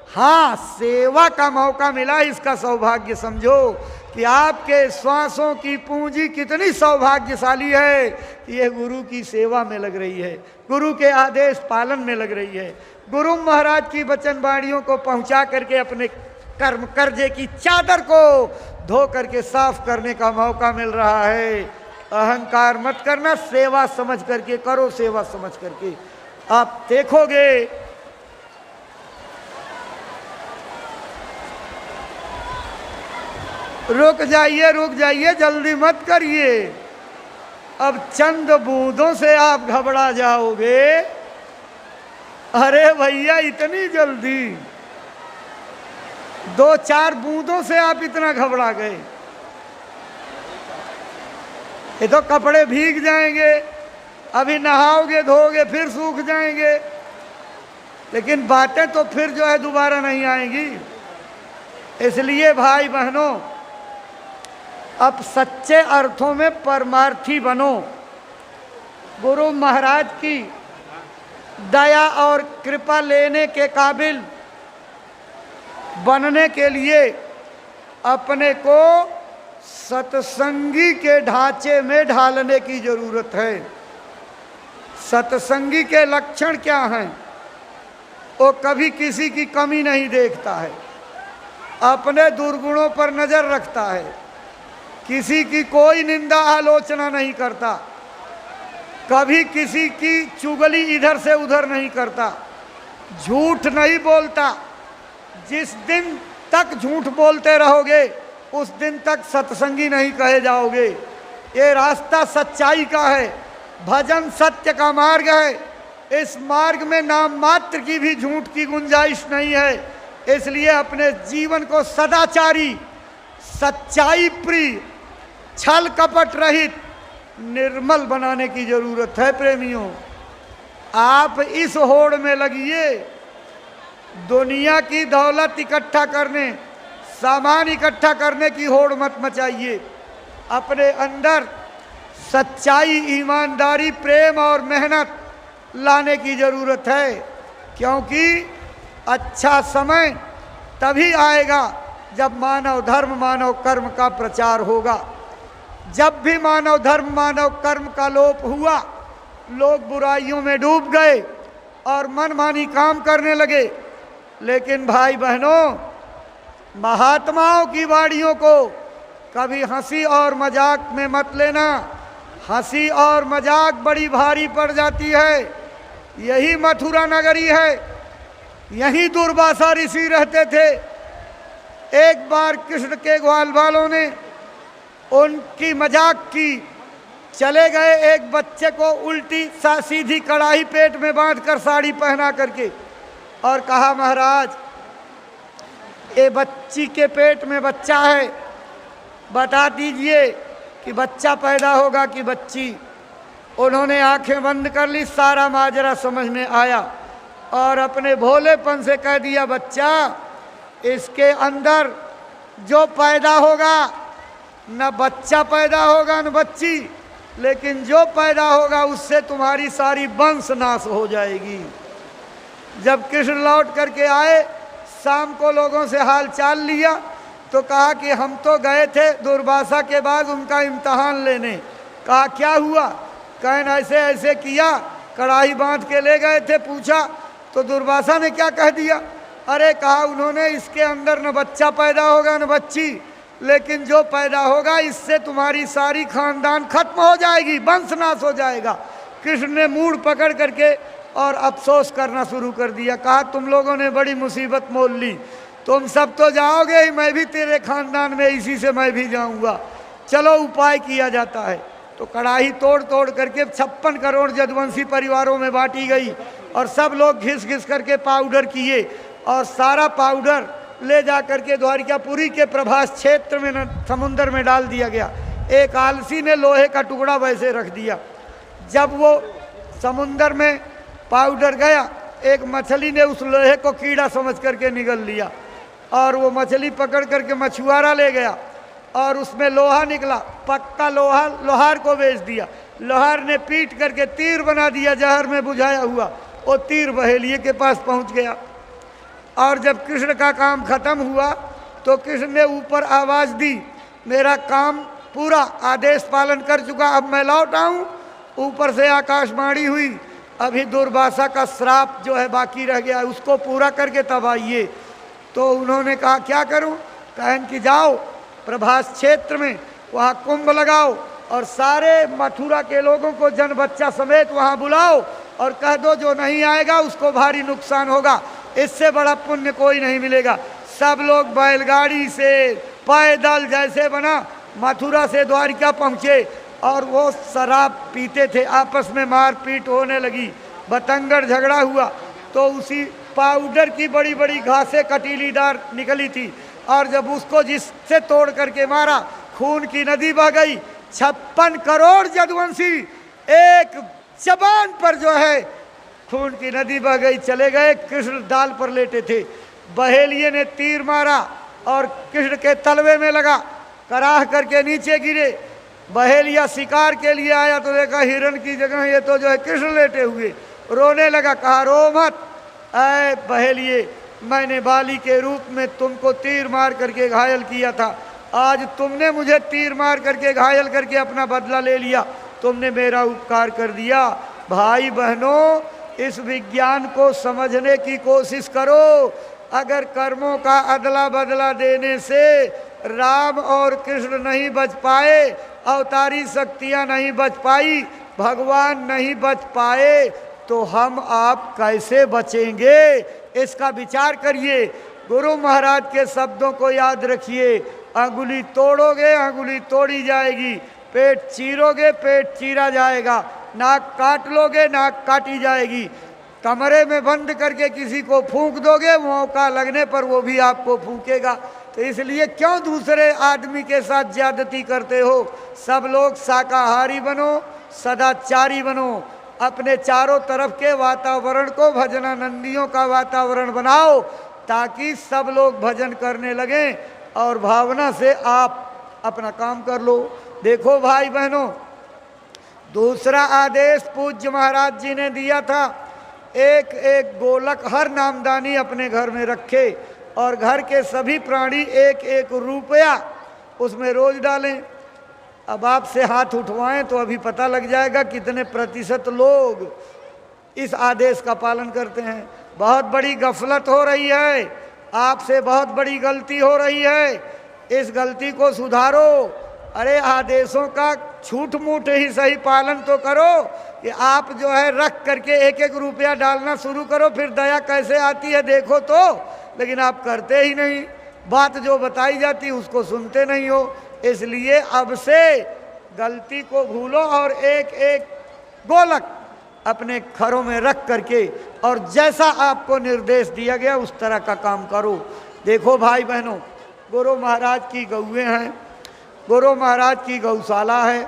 हाँ, सेवा का मौका मिला, इसका सौभाग्य समझो कि आपके श्वासों की पूंजी कितनी सौभाग्यशाली है कि यह गुरु की सेवा में लग रही है, गुरु के आदेश पालन में लग रही है, गुरु महाराज की वचन वाणियों को पहुंचा करके अपने कर्म कर्जे की चादर को धो करके साफ करने का मौका मिल रहा है। अहंकार मत करना, सेवा समझ करके करो, सेवा समझ करके। आप देखोगे रुक जाइए, जल्दी मत करिए। अब चंद बूंदों से आप घबरा जाओगे। अरे भैया इतनी जल्दी, 2-4 बूंदों से आप इतना घबरा गए? ये तो कपड़े भीग जाएंगे, अभी नहाओगे धोगे फिर सूख जाएंगे, लेकिन बातें तो फिर जो है दोबारा नहीं आएंगी। इसलिए भाई बहनों, अब सच्चे अर्थों में परमार्थी बनो। गुरु महाराज की दया और कृपा लेने के काबिल बनने के लिए अपने को सत्संगी के ढांचे में ढालने की जरूरत है। सत्संगी के लक्षण क्या हैं? वो कभी किसी की कमी नहीं देखता है, अपने दुर्गुणों पर नजर रखता है, किसी की कोई निंदा आलोचना नहीं करता, कभी किसी की चुगली इधर से उधर नहीं करता, झूठ नहीं बोलता। जिस दिन तक झूठ बोलते रहोगे उस दिन तक सत्संगी नहीं कहे जाओगे। ये रास्ता सच्चाई का है, भजन सत्य का मार्ग है। इस मार्ग में नाम मात्र की भी झूठ की गुंजाइश नहीं है। इसलिए अपने जीवन को सदाचारी, सच्चाई प्रिय, छल कपट रहित, निर्मल बनाने की जरूरत है। प्रेमियों, आप इस होड़ में लगिए, दुनिया की दौलत इकट्ठा करने, सामान इकट्ठा करने की होड़ मत मचाइए। अपने अंदर सच्चाई, ईमानदारी, प्रेम और मेहनत लाने की जरूरत है, क्योंकि अच्छा समय तभी आएगा जब मानव धर्म मानव कर्म का प्रचार होगा। जब भी मानव धर्म मानव कर्म का लोप हुआ, लोग बुराइयों में डूब गए और मनमानी काम करने लगे। लेकिन भाई बहनों, महात्माओं की वाणियों को कभी हंसी और मजाक में मत लेना। हंसी और मजाक बड़ी भारी पड़ जाती है। यही मथुरा नगरी है, यहीं दुर्वासा ऋषि रहते थे। एक बार कृष्ण के ग्वाल वालों ने उनकी मजाक की, चले गए एक बच्चे को उल्टी सीधी कड़ाही पेट में बांधकर साड़ी पहना करके और कहा महाराज ये बच्ची के पेट में बच्चा है, बता दीजिए कि बच्चा पैदा होगा कि बच्ची। उन्होंने आंखें बंद कर ली, सारा माजरा समझ में आया और अपने भोलेपन से कह दिया बच्चा, इसके अंदर जो पैदा होगा न बच्चा पैदा होगा न बच्ची, लेकिन जो पैदा होगा उससे तुम्हारी सारी वंश नाश हो जाएगी। जब कृष्ण लौट करके आए, शाम को लोगों से हाल चाल लिया तो कहा कि हम तो गए थे दुर्वासा के बाद उनका इम्तहान लेने। कहा क्या हुआ? कहन ऐसे ऐसे किया, कड़ाही बांध के ले गए थे। पूछा तो दुर्वासा ने क्या कह दिया? अरे कहा उन्होंने इसके अंदर न बच्चा पैदा होगा न बच्ची, लेकिन जो पैदा होगा इससे तुम्हारी सारी खानदान खत्म हो जाएगी, वंश नाश हो जाएगा। कृष्ण ने मूड पकड़ करके और अफसोस करना शुरू कर दिया। कहा तुम लोगों ने बड़ी मुसीबत मोल ली, तुम सब तो जाओगे ही, मैं भी तेरे खानदान में इसी से मैं भी जाऊंगा। चलो उपाय किया जाता है। तो कड़ाही तोड़ तोड़ करके 56 करोड़ यदुवंशी परिवारों में बांटी गई और सब लोग घिस घिस करके पाउडर किए और सारा पाउडर ले जा करके द्वारिकापुरी के प्रभास क्षेत्र में समुद्र में डाल दिया गया। एक आलसी ने लोहे का टुकड़ा वैसे रख दिया। जब वो समुद्र में पाउडर गया, एक मछली ने उस लोहे को कीड़ा समझ करके निगल लिया और वो मछली पकड़ करके मछुआरा ले गया और उसमें लोहा निकला, पक्का लोहा, लोहार को बेच दिया। लोहार ने पीट करके तीर बना दिया, जहर में बुझाया हुआ। वो तीर बहेलिए के पास पहुंच गया और जब कृष्ण का काम खत्म हुआ तो कृष्ण ने ऊपर आवाज दी, मेरा काम पूरा, आदेश पालन कर चुका, अब मैं लौट आऊं। ऊपर से आकाशवाणी हुई, अभी दुर्वासा का श्राप जो है बाकी रह गया, उसको पूरा करके तब आइए। तो उन्होंने कहा क्या करूं? कहन कि जाओ प्रभास क्षेत्र में, वहाँ कुंभ लगाओ और सारे मथुरा के लोगों को जन बच्चा समेत वहाँ बुलाओ और कह दो जो नहीं आएगा उसको भारी नुकसान होगा, इससे बड़ा पुण्य कोई नहीं मिलेगा। सब लोग बैलगाड़ी से, पैदल जैसे बना, मथुरा से द्वारिका पहुँचे और वो शराब पीते थे, आपस में मारपीट होने लगी, बतंगड़ झगड़ा हुआ। तो उसी पाउडर की बड़ी बड़ी घासें कटीलीदार निकली थी और जब उसको जिससे तोड़ करके मारा, खून की नदी बह गई। 56 करोड़ यदुवंशी एक जबान पर जो है खून की नदी बह गई, चले गए। कृष्ण डाल पर लेटे थे, बहेलिए ने तीर मारा और कृष्ण के तलवे में लगा, कराह करके नीचे गिरे। बहेलिया शिकार के लिए आया तो देखा हिरण की जगह ये तो जो है कृष्ण लेटे हुए, रोने लगा। कहा रो मत ऐ बहेलिए, मैंने बाली के रूप में तुमको तीर मार करके घायल किया था, आज तुमने मुझे तीर मार करके घायल करके अपना बदला ले लिया, तुमने मेरा उपकार कर दिया। भाई बहनों, इस विज्ञान को समझने की कोशिश करो। अगर कर्मों का अदला बदला देने से राम और कृष्ण नहीं बच पाए, अवतारी शक्तियाँ नहीं बच पाई, भगवान नहीं बच पाए, तो हम आप कैसे बचेंगे? इसका विचार करिए। गुरु महाराज के शब्दों को याद रखिए। अंगुली तोड़ोगे अंगुली तोड़ी जाएगी, पेट चीरोगे पेट चीरा जाएगा, नाक काट लोगे नाक काटी जाएगी, कमरे में बंद करके किसी को फूंक दोगे, मौका लगने पर वो भी आपको फूंकेगा। तो इसलिए क्यों दूसरे आदमी के साथ ज्यादती करते हो? सब लोग शाकाहारी बनो, सदाचारी बनो, अपने चारों तरफ के वातावरण को भजनानंदियों का वातावरण बनाओ ताकि सब लोग भजन करने लगें और भावना से आप अपना काम कर लो। देखो भाई बहनों, दूसरा आदेश पूज्य महाराज जी ने दिया था, एक एक गोलक हर नामदानी अपने घर में रखे और घर के सभी प्राणी एक एक रुपया उसमें रोज डालें। अब आपसे हाथ उठवाएं तो अभी पता लग जाएगा कितने प्रतिशत लोग इस आदेश का पालन करते हैं। बहुत बड़ी गफलत हो रही है, आपसे बहुत बड़ी गलती हो रही है, इस गलती को सुधारो। अरे आदेशों का छूट मूठ ही सही पालन तो करो कि आप जो है रख करके एक एक रुपया डालना शुरू करो, फिर दया कैसे आती है देखो तो। लेकिन आप करते ही नहीं, बात जो बताई जाती उसको सुनते नहीं हो। इसलिए अब से गलती को भूलो और एक एक गोलक अपने घरों में रख करके और जैसा आपको निर्देश दिया गया उस तरह का काम करो। देखो भाई बहनों, गुरु महाराज की गौएं हैं, गुरु महाराज की गौशाला है,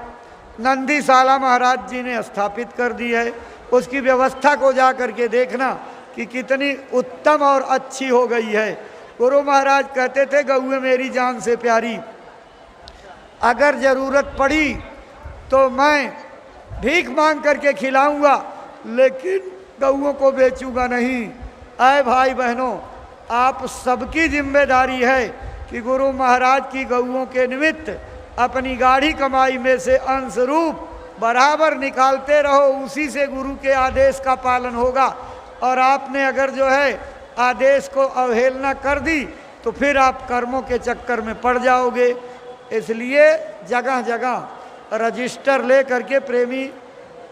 नंदीशाला महाराज जी ने स्थापित कर दी है। उसकी व्यवस्था को जा करके देखना कि कितनी उत्तम और अच्छी हो गई है। गुरु महाराज कहते थे गौएं मेरी जान से प्यारी। अगर ज़रूरत पड़ी तो मैं भीख मांग करके खिलाऊंगा, लेकिन गऊओं को बेचूंगा नहीं। आए भाई बहनों, आप सबकी जिम्मेदारी है कि गुरु महाराज की गऊओं के निमित्त अपनी गाढ़ी कमाई में से अंश रूप बराबर निकालते रहो, उसी से गुरु के आदेश का पालन होगा। और आपने अगर जो है आदेश को अवहेलना कर दी तो फिर आप कर्मों के चक्कर में पड़ जाओगे। इसलिए जगह जगह रजिस्टर ले करके प्रेमी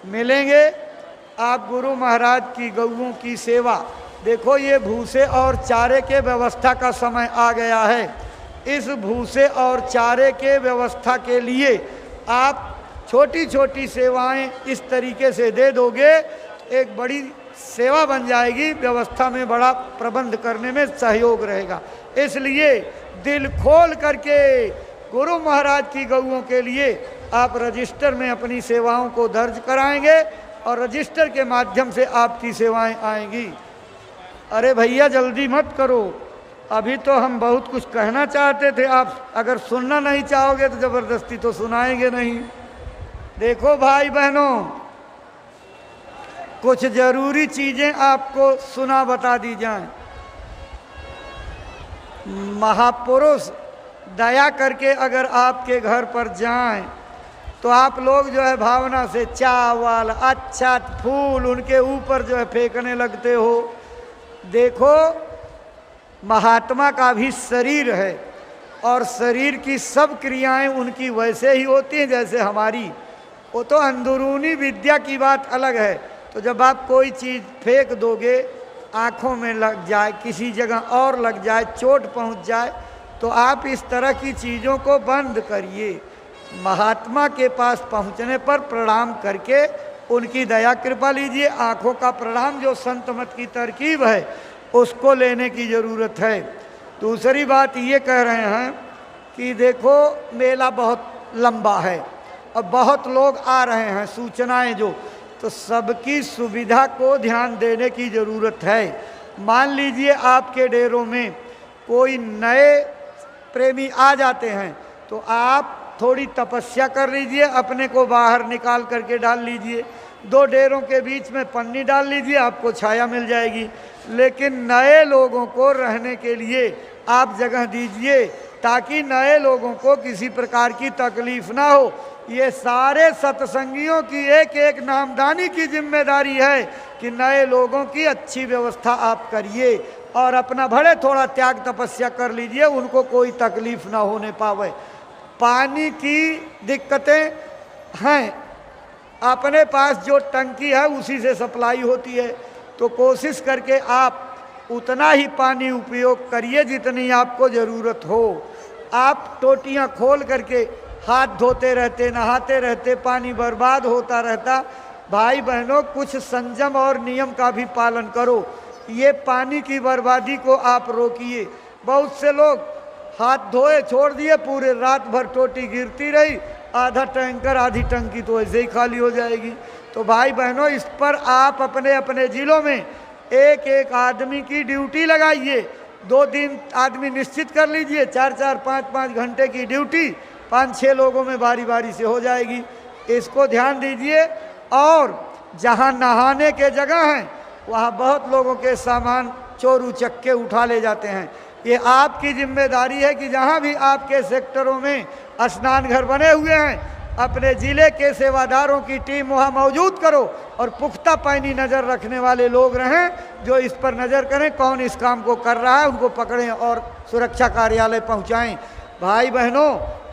मिलेंगे। आप गुरु महाराज की गऊओं की सेवा, देखो ये भूसे और चारे के व्यवस्था का समय आ गया है। इस भूसे और चारे के व्यवस्था के लिए आप छोटी छोटी सेवाएं इस तरीके से दे दोगे, एक बड़ी सेवा बन जाएगी, व्यवस्था में बड़ा प्रबंध करने में सहयोग रहेगा। इसलिए दिल खोल करके गुरु महाराज की गऊओं के लिए आप रजिस्टर में अपनी सेवाओं को दर्ज कराएंगे और रजिस्टर के माध्यम से आपकी सेवाएं आएंगी। अरे भैया जल्दी मत करो, अभी तो हम बहुत कुछ कहना चाहते थे, आप अगर सुनना नहीं चाहोगे तो ज़बरदस्ती तो सुनाएंगे नहीं। देखो भाई बहनों, कुछ ज़रूरी चीज़ें आपको सुना बता दी जाएं। महापुरुष दया करके अगर आपके घर पर जाएं तो आप लोग जो है भावना से चावल, अक्षत, फूल उनके ऊपर जो है फेंकने लगते हो। देखो, महात्मा का भी शरीर है और शरीर की सब क्रियाएं उनकी वैसे ही होती हैं जैसे हमारी। वो तो अंदरूनी विद्या की बात अलग है। तो जब आप कोई चीज़ फेंक दोगे, आँखों में लग जाए, किसी जगह और लग जाए, चोट पहुँच जाए, तो आप इस तरह की चीज़ों को बंद करिए। महात्मा के पास पहुँचने पर प्रणाम करके उनकी दया कृपा लीजिए। आँखों का प्रणाम जो संत मत की तरकीब है उसको लेने की ज़रूरत है। दूसरी बात ये कह रहे हैं कि देखो मेला बहुत लंबा है और बहुत लोग आ रहे हैं, सूचनाएं जो, तो सबकी सुविधा को ध्यान देने की ज़रूरत है। मान लीजिए आपके डेरों में कोई नए प्रेमी आ जाते हैं तो आप थोड़ी तपस्या कर लीजिए, अपने को बाहर निकाल करके डाल लीजिए, 2 डेरों के बीच में पन्नी डाल लीजिए, आपको छाया मिल जाएगी। लेकिन नए लोगों को रहने के लिए आप जगह दीजिए ताकि नए लोगों को किसी प्रकार की तकलीफ ना हो। ये सारे सत्संगियों की एक एक नामदानी की जिम्मेदारी है कि नए लोगों की अच्छी व्यवस्था आप करिए और अपना भले थोड़ा त्याग तपस्या कर लीजिए, उनको कोई तकलीफ ना होने पावे। पानी की दिक्कतें हैं, अपने पास जो टंकी है उसी से सप्लाई होती है, तो कोशिश करके आप उतना ही पानी उपयोग करिए जितनी आपको ज़रूरत हो। आप टोटियाँ खोल करके हाथ धोते रहते, नहाते रहते, पानी बर्बाद होता रहता। भाई बहनों, कुछ संयम और नियम का भी पालन करो। ये पानी की बर्बादी को आप रोकिए। बहुत से लोग हाथ धोए छोड़ दिए, पूरे रात भर टोटी गिरती रही, आधा टैंकर आधी टंकी तो ऐसे ही खाली हो जाएगी। तो भाई बहनों, इस पर आप अपने अपने ज़िलों में एक एक आदमी की ड्यूटी लगाइए। 2-3 आदमी निश्चित कर लीजिए, 4-4, 5-5 घंटे की ड्यूटी 5-6 लोगों में बारी बारी से हो जाएगी। इसको ध्यान दीजिए। और जहाँ नहाने के जगह हैं वहाँ बहुत लोगों के सामान चोर उचक्के उठा ले जाते हैं। ये आपकी जिम्मेदारी है कि जहाँ भी आपके सेक्टरों में स्नान घर बने हुए हैं, अपने ज़िले के सेवादारों की टीम वहाँ मौजूद करो और पुख्ता पैनी नज़र रखने वाले लोग रहें जो इस पर नज़र करें, कौन इस काम को कर रहा है, उनको पकड़ें और सुरक्षा कार्यालय पहुँचाएँ। भाई बहनों,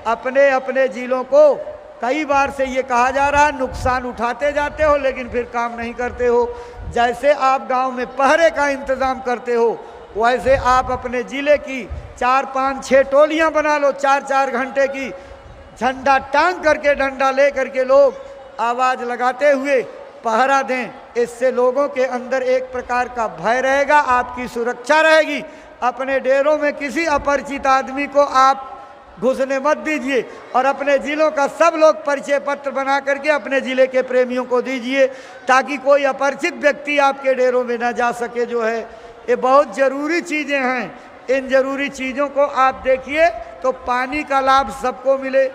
अपने अपने ज़िलों को कई बार से ये कहा जा रहा है, नुकसान उठाते जाते हो लेकिन फिर काम नहीं करते हो। जैसे आप गांव में पहरे का इंतज़ाम करते हो, वैसे आप अपने ज़िले की 4-5-6 टोलियां बना लो, 4-4 घंटे की, झंडा टांग करके, डंडा ले करके लोग आवाज़ लगाते हुए पहरा दें। इससे लोगों के अंदर एक प्रकार का भय रहेगा, आपकी सुरक्षा रहेगी। अपने डेरों में किसी अपरिचित आदमी को आप घुसने मत दीजिए और अपने ज़िलों का सब लोग परिचय पत्र बना करके अपने ज़िले के प्रेमियों को दीजिए ताकि कोई अपरिचित व्यक्ति आपके डेरों में न जा सके। जो है ये बहुत ज़रूरी चीज़ें हैं। इन ज़रूरी चीज़ों को आप देखिए तो पानी का लाभ सबको मिले।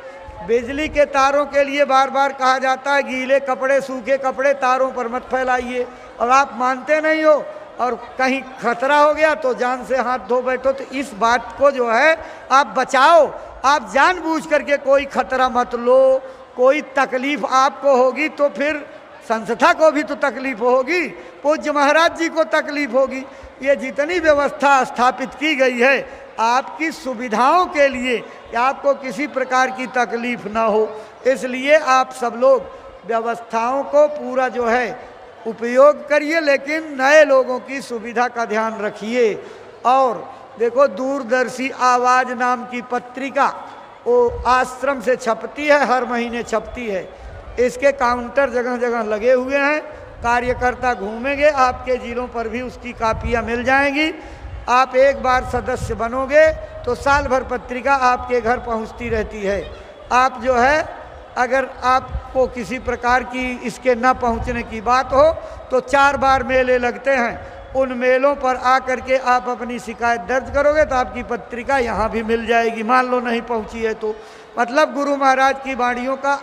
बिजली के तारों के लिए बार बार कहा जाता है गीले कपड़े सूखे कपड़े तारों पर मत फैलाइए, और आप मानते नहीं हो, और कहीं खतरा हो गया तो जान से हाथ धो बैठो। तो इस बात को जो है आप बचाओ, आप जानबूझ करके कोई खतरा मत लो। कोई तकलीफ आपको होगी तो फिर संस्था को भी तो तकलीफ होगी, पूज्य महाराज जी को तकलीफ होगी। ये जितनी व्यवस्था स्थापित की गई है आपकी सुविधाओं के लिए कि आपको किसी प्रकार की तकलीफ ना हो, इसलिए आप सब लोग व्यवस्थाओं को पूरा जो है उपयोग करिए, लेकिन नए लोगों की सुविधा का ध्यान रखिए। और देखो दूरदर्शी आवाज़ नाम की पत्रिका वो आश्रम से छपती है, हर महीने छपती है। इसके काउंटर जगह जगह लगे हुए हैं, कार्यकर्ता घूमेंगे, आपके जिलों पर भी उसकी कापियाँ मिल जाएंगी। आप एक बार सदस्य बनोगे तो साल भर पत्रिका आपके घर पहुंचती रहती है। आप जो है अगर आपको किसी प्रकार की इसके न पहुंचने की बात हो तो 4 बार मेले लगते हैं, उन मेलों पर आकर के आप अपनी शिकायत दर्ज करोगे तो आपकी पत्रिका यहाँ भी मिल जाएगी। मान लो नहीं पहुँची है तो मतलब गुरु महाराज की वाणियों का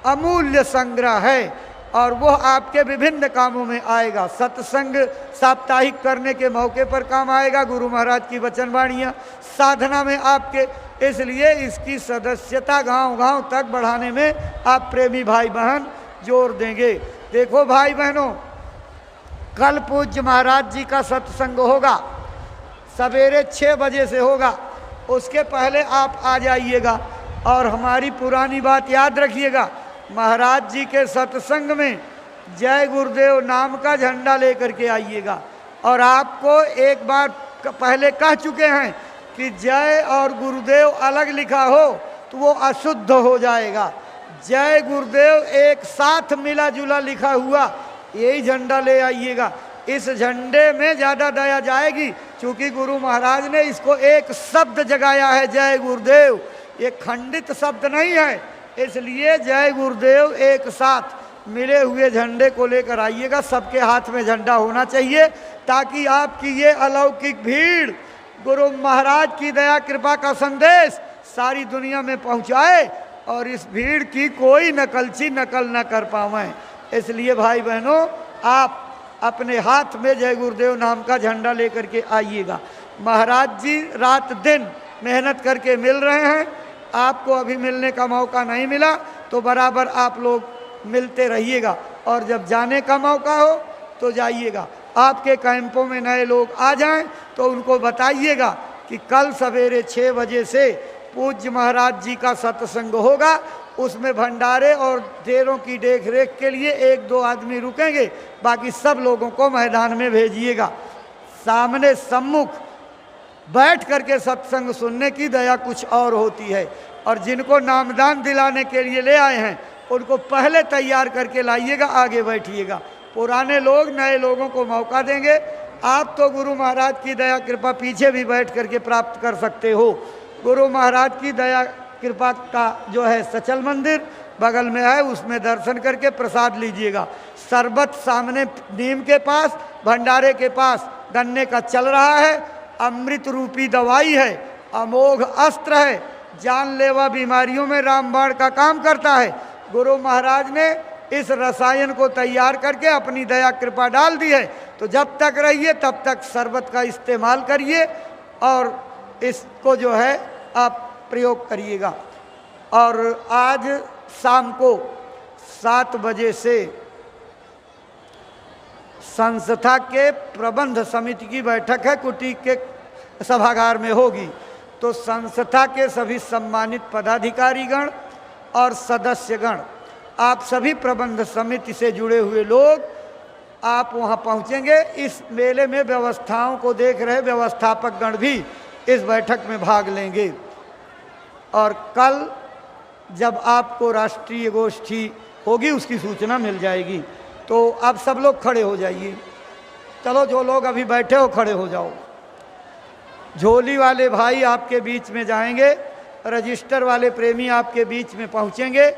अमूल्य संग्रह है और वो आपके विभिन्न कामों में आएगा। सत्संग साप्ताहिक करने के मौके पर काम आएगा गुरु महाराज की वचन वाणियाँ, साधना में आपके, इसलिए इसकी सदस्यता गांव-गांव तक बढ़ाने में आप प्रेमी भाई बहन जोर देंगे। देखो भाई बहनों, कल पूज्य महाराज जी का सत्संग होगा, सवेरे 6 बजे से होगा, उसके पहले आप आ जाइएगा। और हमारी पुरानी बात याद रखिएगा, महाराज जी के सत्संग में जय गुरुदेव नाम का झंडा लेकर के आइएगा। और आपको एक बार पहले कह चुके हैं कि जय और गुरुदेव अलग लिखा हो तो वो अशुद्ध हो जाएगा। जय गुरुदेव एक साथ मिला जुला लिखा हुआ यही झंडा ले आइएगा। इस झंडे में ज़्यादा दया जाएगी, क्योंकि गुरु महाराज ने इसको एक शब्द जगाया है, जय गुरुदेव, ये खंडित शब्द नहीं है, इसलिए जय गुरुदेव एक साथ मिले हुए झंडे को लेकर आइएगा। सबके हाथ में झंडा होना चाहिए ताकि आपकी ये अलौकिक भीड़ गुरु महाराज की दया कृपा का संदेश सारी दुनिया में पहुंचाए और इस भीड़ की कोई नकलची नकल न कर पावें। इसलिए भाई बहनों, आप अपने हाथ में जय गुरुदेव नाम का झंडा लेकर के आइएगा। महाराज जी रात दिन मेहनत करके मिल रहे हैं, आपको अभी मिलने का मौका नहीं मिला तो बराबर आप लोग मिलते रहिएगा, और जब जाने का मौका हो तो जाइएगा। आपके कैंपों में नए लोग आ जाएं तो उनको बताइएगा कि कल सवेरे 6 बजे से पूज्य महाराज जी का सत्संग होगा, उसमें भंडारे और देरों की देख रेख के लिए 1-2 आदमी रुकेंगे, बाकी सब लोगों को मैदान में भेजिएगा। सामने सम्मुख बैठ करके सत्संग सुनने की दया कुछ और होती है, और जिनको नामदान दिलाने के लिए ले आए हैं उनको पहले तैयार करके लाइएगा, आगे बैठिएगा। पुराने लोग नए लोगों को मौका देंगे। आप तो गुरु महाराज की दया कृपा पीछे भी बैठ करके प्राप्त कर सकते हो। गुरु महाराज की दया कृपा का जो है सचल मंदिर बगल में है, उसमें दर्शन करके प्रसाद लीजिएगा। शरबत सामने नीम के पास, भंडारे के पास गन्ने का चल रहा है, अमृत रूपी दवाई है, अमोघ अस्त्र है, जानलेवा बीमारियों में रामबाण का काम करता है। गुरु महाराज ने इस रसायन को तैयार करके अपनी दया कृपा डाल दी है, तो जब तक रहिए तब तक शरबत का इस्तेमाल करिए और इसको जो है आप प्रयोग करिएगा। और आज शाम को 7 बजे से संस्था के प्रबंध समिति की बैठक है, कुटी के सभागार में होगी। तो संस्था के सभी सम्मानित पदाधिकारीगण और सदस्यगण, आप सभी प्रबंध समिति से जुड़े हुए लोग आप वहां पहुंचेंगे। इस मेले में व्यवस्थाओं को देख रहे व्यवस्थापक गण भी इस बैठक में भाग लेंगे। और कल जब आपको राष्ट्रीय गोष्ठी होगी उसकी सूचना मिल जाएगी। तो आप सब लोग खड़े हो जाइए। चलो, जो लोग अभी बैठे हो खड़े हो जाओ। झोली वाले भाई आपके बीच में जाएंगे, रजिस्टर वाले प्रेमी आपके बीच में पहुंचेंगे।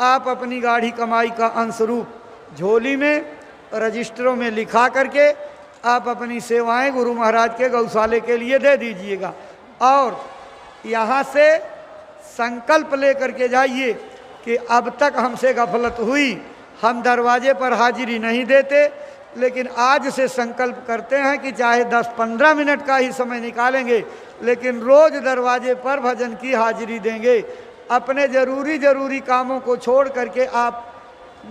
आप अपनी गाढ़ी कमाई का अंशरूप झोली में, रजिस्टरों में लिखा करके आप अपनी सेवाएं गुरु महाराज के गौशाले के लिए दे दीजिएगा। और यहाँ से संकल्प लेकर के जाइए कि अब तक हमसे गफलत हुई, हम दरवाजे पर हाजिरी नहीं देते, लेकिन आज से संकल्प करते हैं कि चाहे 10-15 मिनट का ही समय निकालेंगे, लेकिन रोज़ दरवाजे पर भजन की हाजिरी देंगे। अपने ज़रूरी कामों को छोड़ करके आप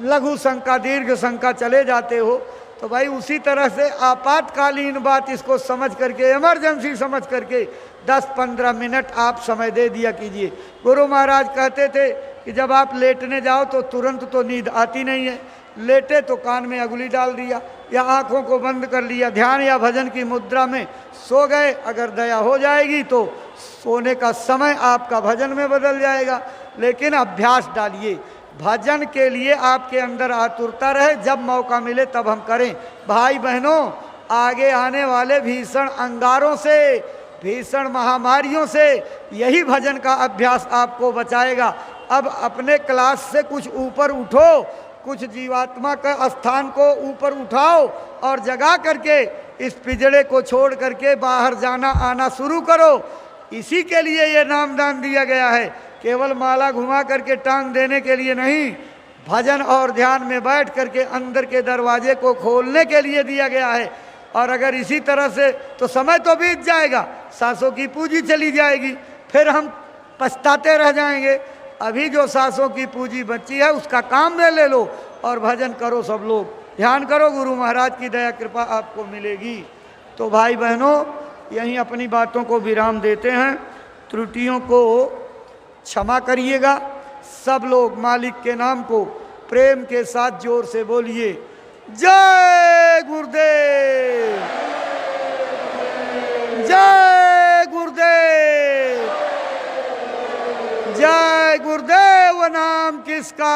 लघु शंका दीर्घ शंका चले जाते हो, तो भाई उसी तरह से आपातकालीन बात इसको समझ करके, इमरजेंसी समझ करके 10-15 मिनट आप समय दे दिया कीजिए। गुरु महाराज कहते थे कि जब आप लेटने जाओ तो तुरंत तो नींद आती नहीं है, लेटे तो कान में अंगुली डाल दिया या आंखों को बंद कर लिया, ध्यान या भजन की मुद्रा में सो गए। अगर दया हो जाएगी तो सोने का समय आपका भजन में बदल जाएगा। लेकिन अभ्यास डालिए, भजन के लिए आपके अंदर आतुरता रहे, जब मौका मिले तब हम करें। भाई बहनों, आगे आने वाले भीषण अंगारों से, भीषण महामारियों से यही भजन का अभ्यास आपको बचाएगा। अब अपने क्लास से कुछ ऊपर उठो, कुछ जीवात्मा का स्थान को ऊपर उठाओ और जगा करके इस पिंजड़े को छोड़ करके बाहर जाना आना शुरू करो। इसी के लिए ये नामदान दिया गया है, केवल माला घुमा करके टांग देने के लिए नहीं, भजन और ध्यान में बैठ करके अंदर के दरवाजे को खोलने के लिए दिया गया है। और अगर इसी तरह से तो समय तो बीत जाएगा, सासों की पूंजी चली जाएगी, फिर हम पछताते रह जाएंगे। अभी जो सासों की पूंजी बची है उसका काम में ले लो और भजन करो। सब लोग ध्यान करो, गुरु महाराज की दया कृपा आपको मिलेगी। तो भाई बहनों, यहीं अपनी बातों को विराम देते हैं। त्रुटियों को क्षमा करिएगा। सब लोग मालिक के नाम को प्रेम के साथ जोर से बोलिए, जय गुरुदेव, जय गुरुदेव, जय गुरुदेव। नाम किसका?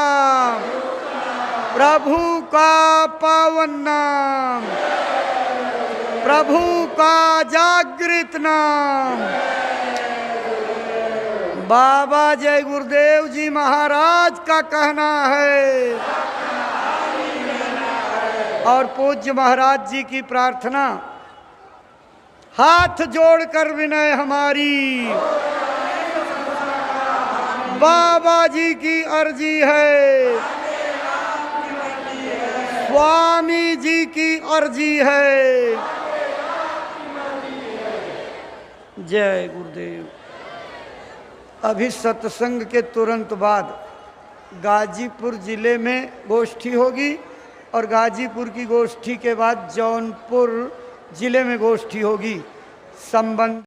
प्रभु का पावन नाम, प्रभु का जागृत नाम। बाबा जय गुरुदेव जी महाराज का कहना है और पूज्य महाराज जी की प्रार्थना, हाथ जोड़कर विनय हमारी बाबा जी की अर्जी है, स्वामी जी की अर्जी है। जय गुरुदेव। अभी सत्संग के तुरंत बाद गाजीपुर जिले में गोष्ठी होगी और गाजीपुर की गोष्ठी के बाद जौनपुर जिले में गोष्ठी होगी। संबंध